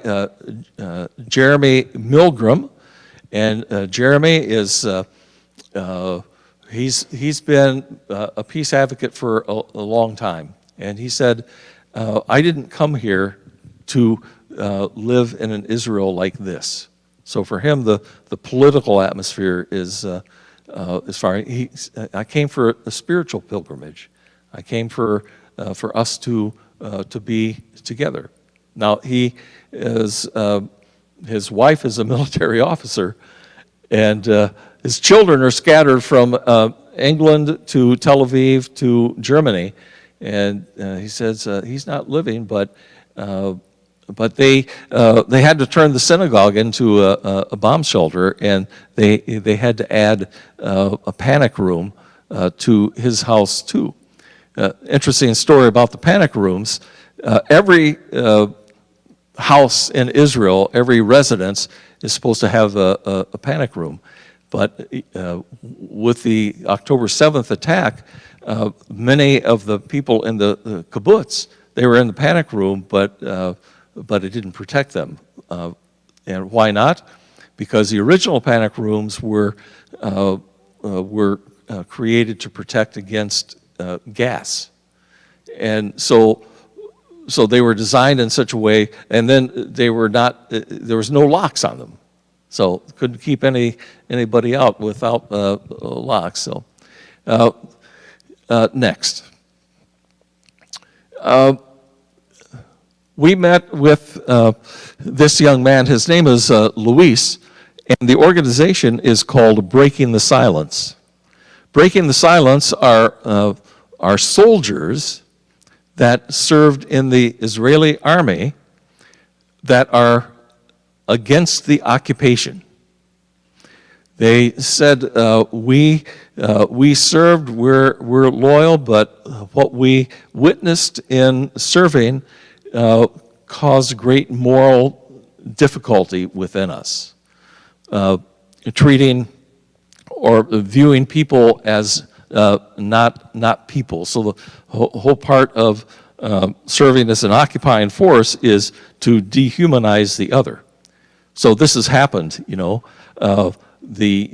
Speaker 2: Jeremy Milgram, and Jeremy is, he's been a peace advocate for a long time, and he said, I didn't come here to live in an Israel like this. So for him, the political atmosphere is far. I came for a spiritual pilgrimage. I came for us to be together. Now his wife is a military officer, and his children are scattered from England to Tel Aviv to Germany, and he says he's not living, but they had to turn the synagogue into a bomb shelter, and they had to add a panic room to his house too. Interesting story about the panic rooms. Every house in Israel, every residence is supposed to have a panic room. But with the October 7th attack, many of the people in the kibbutz, they were in the panic room, but it didn't protect them. And why not? Because the original panic rooms were created to protect against gas. And so they were designed in such a way, and then they were not, there was no locks on them. So couldn't keep anybody out without locks. So next. We met with this young man. His name is Luis, and the organization is called Breaking the Silence. Breaking the Silence are soldiers that served in the Israeli army that are against the occupation. They said, we served, we're loyal, but what we witnessed in serving caused great moral difficulty within us. Treating or viewing people as not people. So the whole part of serving as an occupying force is to dehumanize the other. So this has happened, you know. The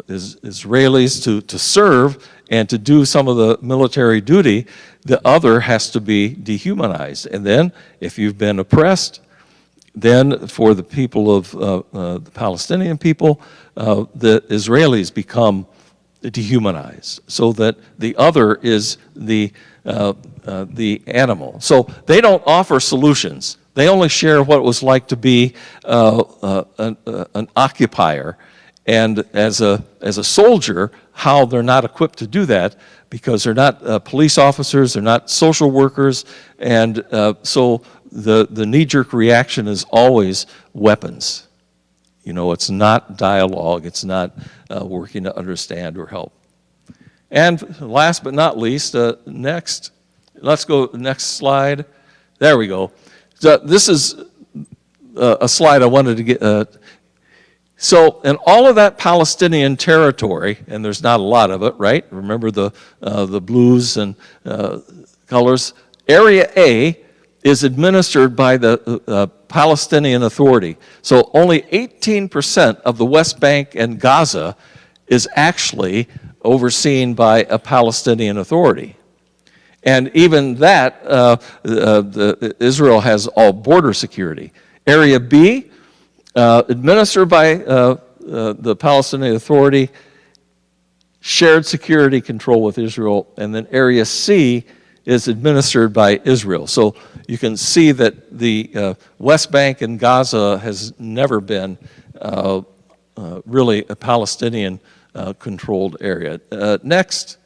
Speaker 2: Israelis to serve and to do some of the military duty, the other has to be dehumanized. And then, if you've been oppressed, then for the people of the Palestinian people, the Israelis become dehumanized, so that the other is the animal. So they don't offer solutions. They only share what it was like to be an occupier, and as a soldier, how they're not equipped to do that because they're not police officers, they're not social workers, and so the knee-jerk reaction is always weapons. You know, it's not dialogue, it's not working to understand or help. And last but not least, next, let's go next slide. There we go. So this is a slide I wanted to get. So in all of that Palestinian territory, and there's not a lot of it, right? Remember the blues and colors. Area A is administered by the Palestinian Authority. So only 18% of the West Bank and Gaza is actually overseen by a Palestinian Authority. And even that, Israel has all border security. Area B, administered by the Palestinian Authority, shared security control with Israel. And then Area C is administered by Israel. So you can see that the West Bank and Gaza has never been really a Palestinian controlled area. Next.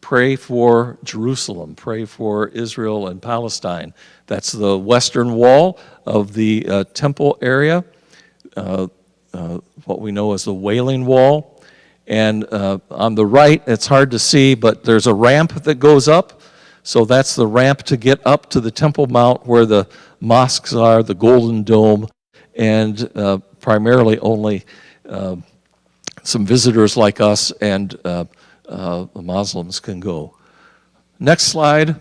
Speaker 2: Pray for Jerusalem, pray for Israel and Palestine. That's the western wall of the temple area, what we know as the Wailing Wall. And on the right, it's hard to see, but there's a ramp that goes up. So that's the ramp to get up to the Temple Mount where the mosques are, the Golden Dome, and primarily only some visitors like us and Muslims can go. Next slide.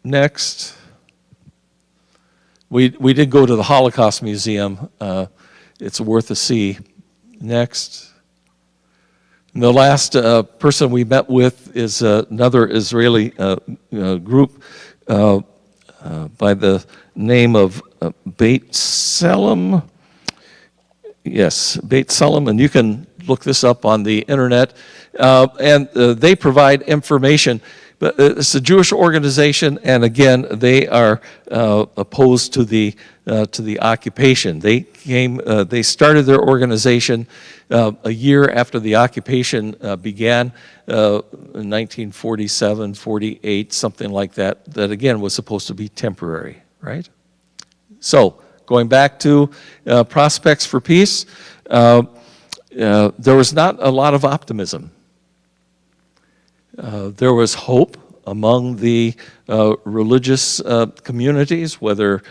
Speaker 2: Next. We did go to the Holocaust Museum. It's worth a see. Next. And the last person we met with is another Israeli group by the name of Beit Salem. Yes, Beit Salem, and you can look this up on the internet. And they provide information. But it's a Jewish organization, and again, they are opposed to the occupation. They started their organization a year after the occupation began, in 1947, 48, something like that. That again was supposed to be temporary, right? So going back to prospects for peace, there was not a lot of optimism. There was hope among the religious communities, whether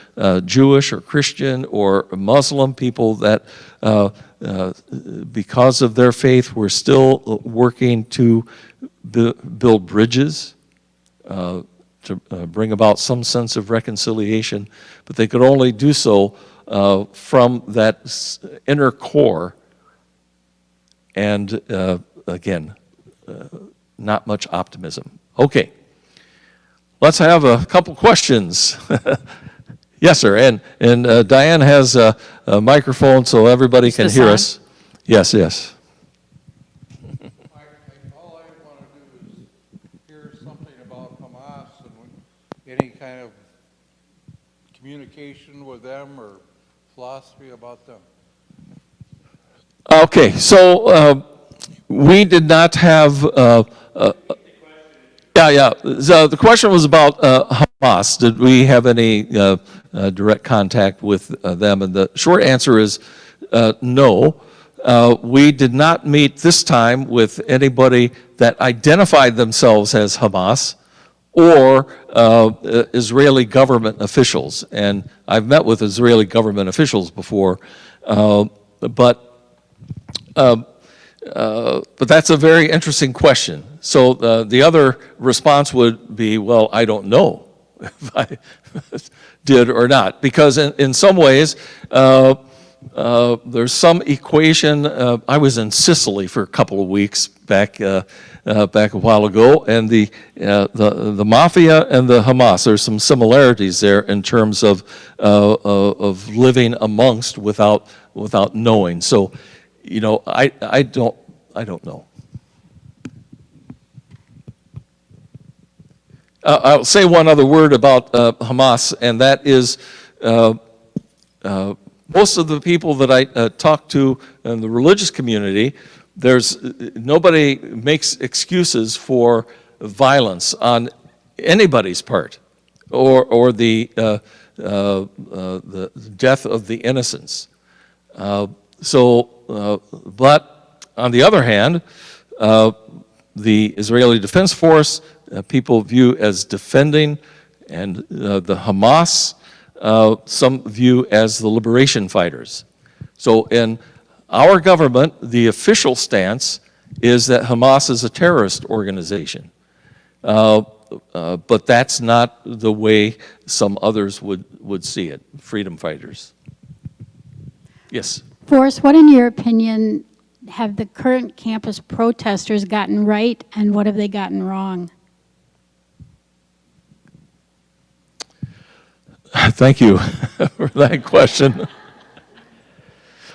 Speaker 2: Jewish or Christian or Muslim people, that because of their faith were still working to build bridges, to bring about some sense of reconciliation, but they could only do so from that inner core, and again, not much optimism. Okay, let's have a couple questions. Yes, sir, and Diane has a microphone so everybody can hear us. Yes, yes.
Speaker 3: All I want to do is hear something about Hamas and any kind of communication with them or philosophy about them.
Speaker 2: Okay, so we did not have. So the question was about Hamas. Did we have any direct contact with them? And the short answer is no. We did not meet this time with anybody that identified themselves as Hamas or Israeli government officials. And I've met with Israeli government officials before, but that's a very interesting question. So the other response would be, well, I don't know if I did or not, because in some ways there's some equation. I was in Sicily for a couple of weeks back a while ago, and the mafia and the Hamas, there's some similarities there in terms of living amongst without knowing. So, you know, I don't know. I'll say one other word about Hamas, and that is most of the people that I talk to in the religious community, nobody makes excuses for violence on anybody's part, or the death of the innocents. But on the other hand, the Israeli Defense Force, people view as defending, and the Hamas, some view as the liberation fighters. So in our government, the official stance is that Hamas is a terrorist organization. But that's not the way some others would see it, freedom fighters. Yes?
Speaker 4: Forrest, what in your opinion have the current campus protesters gotten right, and what have they gotten wrong?
Speaker 2: Thank you for that question.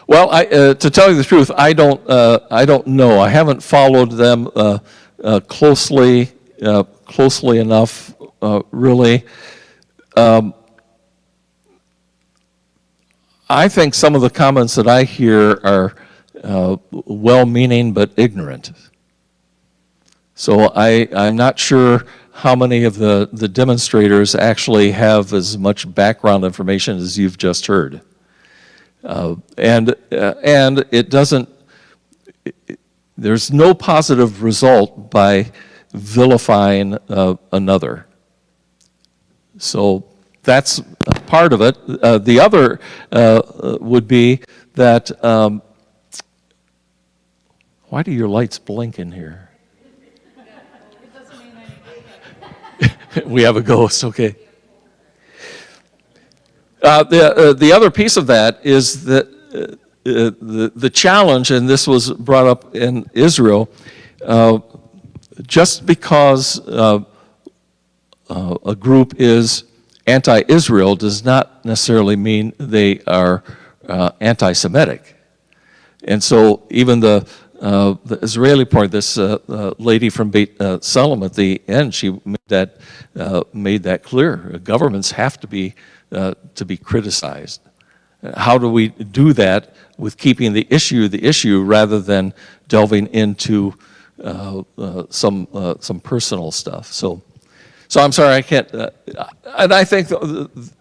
Speaker 2: Well, to tell you the truth, I don't know. I haven't followed them closely enough, really. I think some of the comments that I hear are well-meaning but ignorant. So I'm not sure how many of the demonstrators actually have as much background information as you've just heard. And it doesn't, there's no positive result by vilifying another. So that's part of it. The other would be that, why do your lights blink in here? We have a ghost, okay. The other piece of that is that the challenge, and this was brought up in Israel, just because a group is anti-Israel does not necessarily mean they are anti-Semitic. And so even the Israeli part, this lady from Beit Salem at the end, she made that clear. Governments have to be criticized. How do we do that with keeping the issue rather than delving into some personal stuff? So I'm sorry, I can't. And I think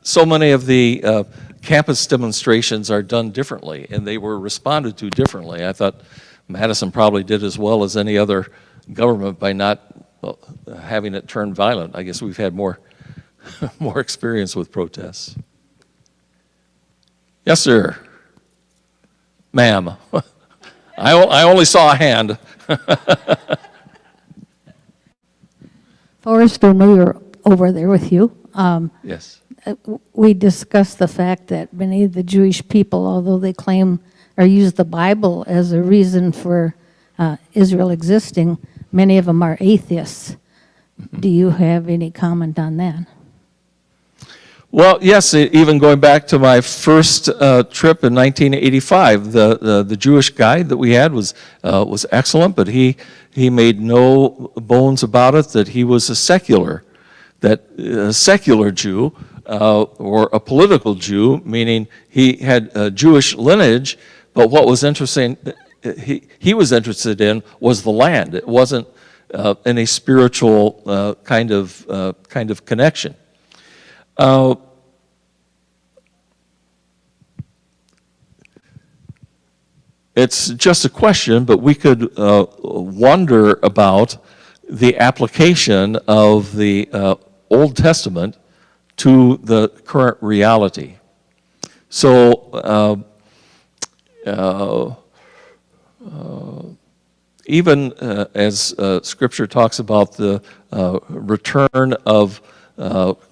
Speaker 2: so many of the campus demonstrations are done differently, and they were responded to differently. I thought Madison probably did as well as any other government by not having it turn violent. I guess we've had more experience with protests. Yes, sir. Ma'am. I only saw a hand.
Speaker 5: Forrest, when we were over there with you,
Speaker 2: Yes.
Speaker 5: we discussed the fact that many of the Jewish people, although they claim or use the Bible as a reason for Israel existing, many of them are atheists. Do you have any comment on that?
Speaker 2: Well, yes, even going back to my first trip in 1985, the Jewish guide that we had was excellent, but he made no bones about it that he was a secular Jew or a political Jew, meaning he had Jewish lineage, but what was interesting, he was interested in was the land. It wasn't any spiritual kind of connection. It's just a question, but we could wonder about the application of the Old Testament to the current reality. So even as Scripture talks about the return of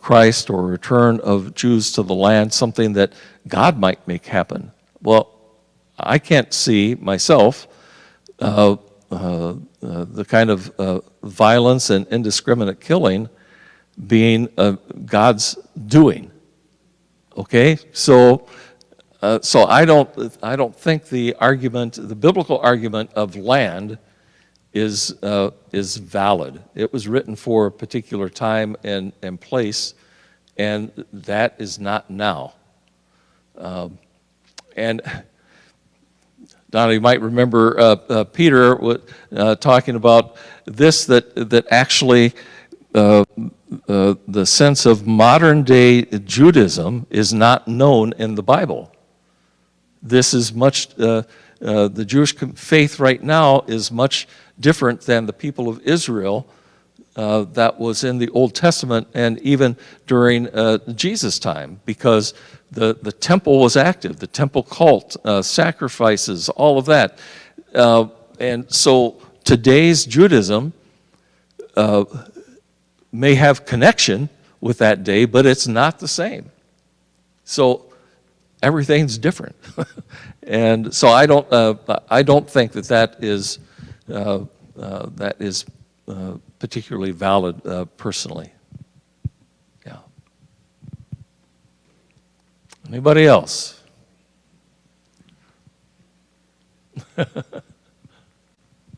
Speaker 2: Christ or return of Jews to the land, something that God might make happen. Well, I can't see myself the kind of violence and indiscriminate killing being God's doing. Okay, so I don't think the biblical argument of land is valid. It was written for a particular time and place, and that is not now. And Donna, you might remember Peter talking about this, that actually the sense of modern day Judaism is not known in the Bible. This is much, the Jewish faith right now is much different than the people of Israel that was in the Old Testament and even during Jesus' time, because the temple was active, the temple cult, sacrifices, all of that. And so today's Judaism may have connection with that day, but it's not the same. So everything's different. And so I don't think that is particularly valid personally. Yeah. Anybody else?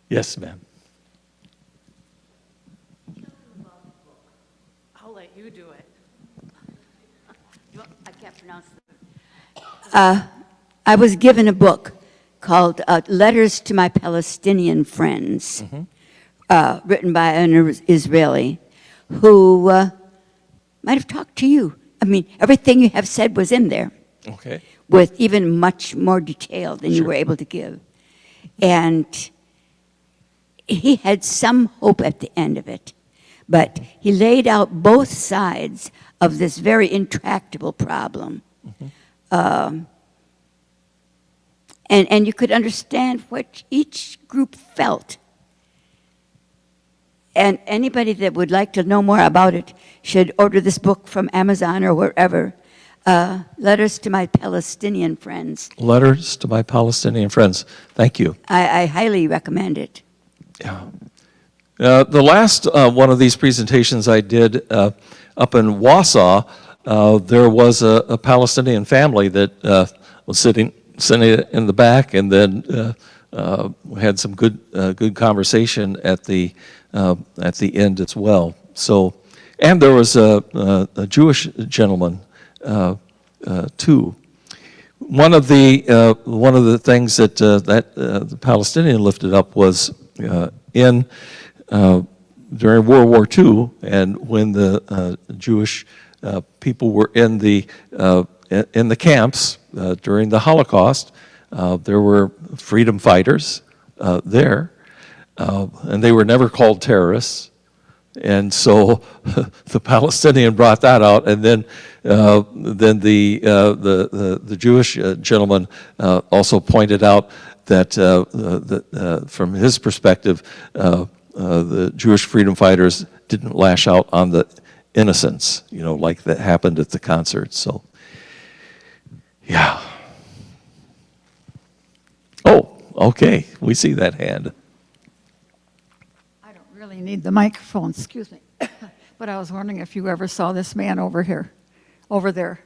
Speaker 2: Yes, ma'am.
Speaker 6: I'll let you do it.
Speaker 7: I can't pronounce it. I was given a book called Letters to My Palestinian Friends, written by an Israeli who might have talked to you. I mean, everything you have said was in there.
Speaker 2: Okay.
Speaker 7: With even much more detail than you were able to give. And he had some hope at the end of it. But he laid out both sides of this very intractable problem. And you could understand what each group felt. And anybody that would like to know more about it should order this book from Amazon or wherever. Letters to My Palestinian Friends.
Speaker 2: Letters to My Palestinian Friends. Thank you.
Speaker 7: I highly recommend it.
Speaker 2: Yeah. The last one of these presentations I did up in Wausau, there was a Palestinian family that was sitting in the back, and then we had some good conversation at the end as well. So, and there was a Jewish gentleman too. One of the things that the Palestinian lifted up was during World War II, and when the Jewish people were in the camps during the Holocaust, there were freedom fighters there, and they were never called terrorists. And so the Palestinian brought that out, and then the Jewish gentleman also pointed out that from his perspective, the Jewish freedom fighters didn't lash out on the innocents, like that happened at the concert. So, yeah. Oh, okay. We see that hand.
Speaker 8: I don't really need the microphone, excuse me. But I was wondering if you ever saw this man over there.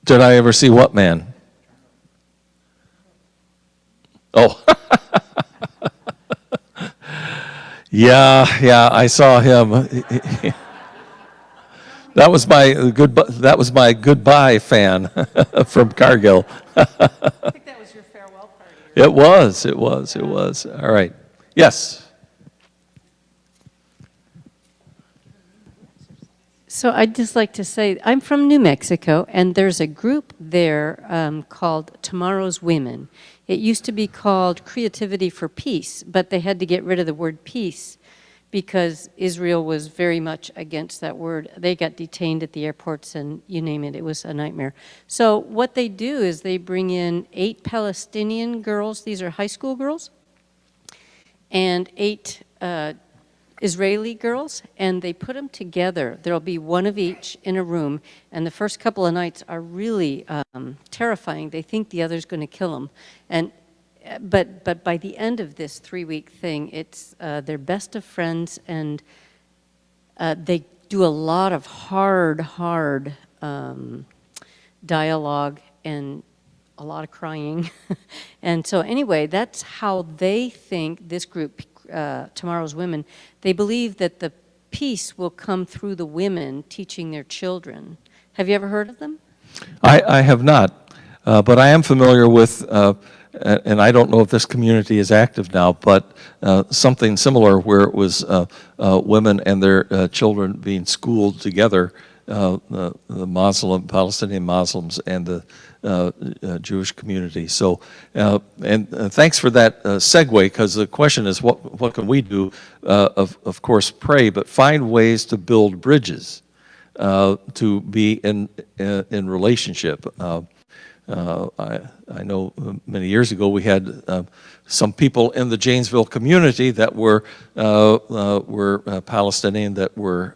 Speaker 2: Did I ever see what man? Oh. Yeah, I saw him. That was my goodbye fan from Cargill.
Speaker 6: I think that was your farewell party.
Speaker 2: It was. All right. Yes.
Speaker 9: So I'd just like to say, I'm from New Mexico, and there's a group there called Tomorrow's Women. It used to be called Creativity for Peace, but they had to get rid of the word peace because Israel was very much against that word. They got detained at the airports and you name it, it was a nightmare. So what they do is they bring in 8 Palestinian girls, these are high school girls, and 8 Israeli girls, and they put them together. There'll be one of each in a room, and the first couple of nights are really terrifying. They think the other's going to kill them, but by the end of this 3-week thing, it's they're best of friends, and they do a lot of hard dialogue and a lot of crying, and so anyway, that's how they think. This group, Tomorrow's Women, they believe that the peace will come through the women teaching their children. Have you ever heard of them?
Speaker 2: I have not, but I am familiar with, and I don't know if this community is active now, but something similar where it was women and their children being schooled together, the Palestinian Muslims and the Jewish community. So, and thanks for that segue, because the question is, what can we do? Of course, pray, but find ways to build bridges, to be in relationship. I know many years ago we had some people in the Janesville community that were Palestinian that were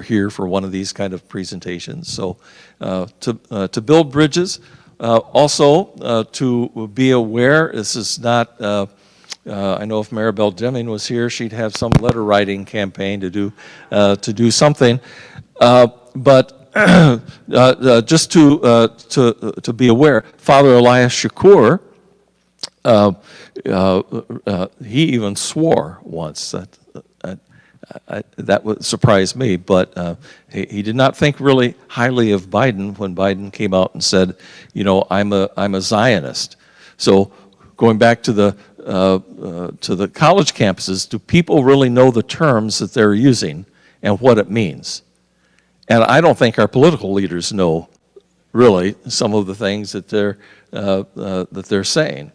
Speaker 2: here for one of these kind of presentations. So to build bridges, also to be aware. This is not. I know if Maribel Deming was here, she'd have some letter writing campaign to do something, but. Just to be aware, Father Elias Shakur, he even swore once. That would surprise me, but he did not think really highly of Biden when Biden came out and said, I'm a Zionist. So going back to the college campuses, do people really know the terms that they're using and what it means? And I don't think our political leaders know really some of the things that they're saying.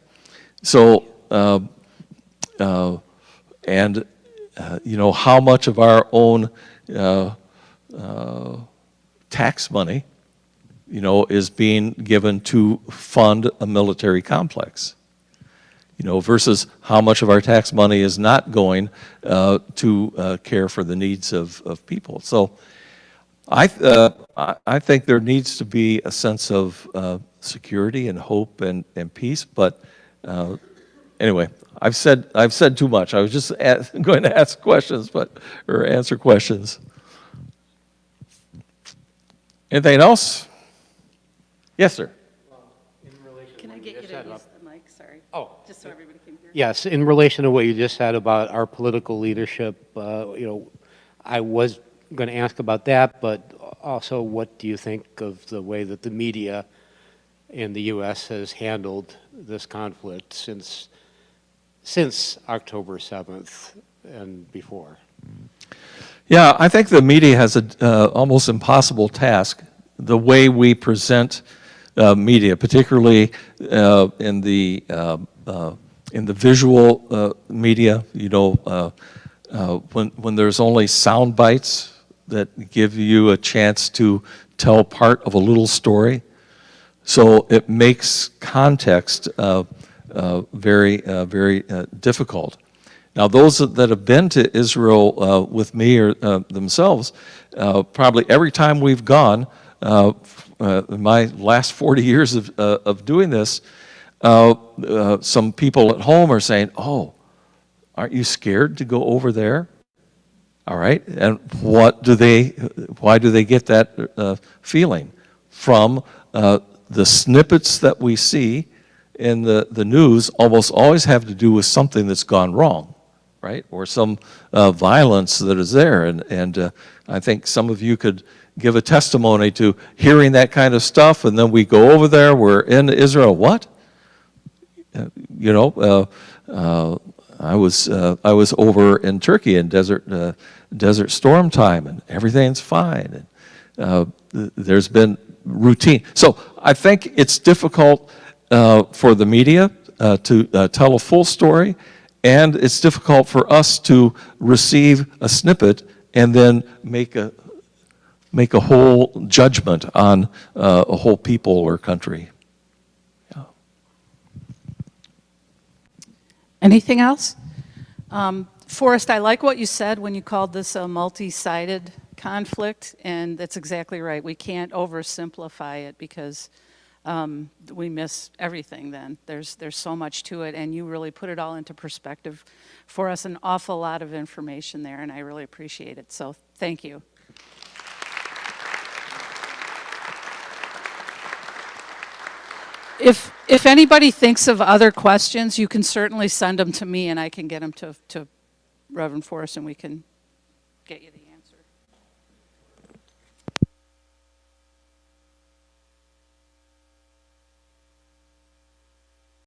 Speaker 2: So, how much of our own tax money, is being given to fund a military complex, versus how much of our tax money is not going to care for the needs of people. So. I think there needs to be a sense of security and hope and peace. But anyway, I've said too much. I was just going to ask questions, or answer questions. Anything else? Yes, sir.
Speaker 6: Can I get you to use the mic? Sorry.
Speaker 10: Oh.
Speaker 6: Just so everybody can hear.
Speaker 10: Yes, in relation to what you just said about our political leadership, I was going to ask about that, but also what do you think of the way that the media in the U.S. has handled this conflict since October 7th and before?
Speaker 2: Yeah, I think the media has an almost impossible task. The way we present media, particularly in the visual media, when there's only sound bites that give you a chance to tell part of a little story, so it makes context very difficult. Now, those that have been to Israel with me or themselves, probably every time we've gone, in my last 40 years of doing this, some people at home are saying, "Oh, aren't you scared to go over there?" All right, and why do they get that feeling? From the snippets that we see in the news almost always have to do with something that's gone wrong, right? Or some violence that is there. And I think some of you could give a testimony to hearing that kind of stuff, and then we go over there, we're in Israel, what? I was over in Turkey in desert storm time, and everything's fine. And there's been routine. So I think it's difficult for the media to tell a full story, and it's difficult for us to receive a snippet and then make a whole judgment on a whole people or country. Yeah.
Speaker 6: Anything else? Forrest, I like what you said when you called this a multi-sided conflict, and that's exactly right. We can't oversimplify it because we miss everything then. There's so much to it, and you really put it all into perspective for us, an awful lot of information there, and I really appreciate it. So thank you. If anybody thinks of other questions, you can certainly send them to me, and I can get them to Reverend Forrest, and we can get you the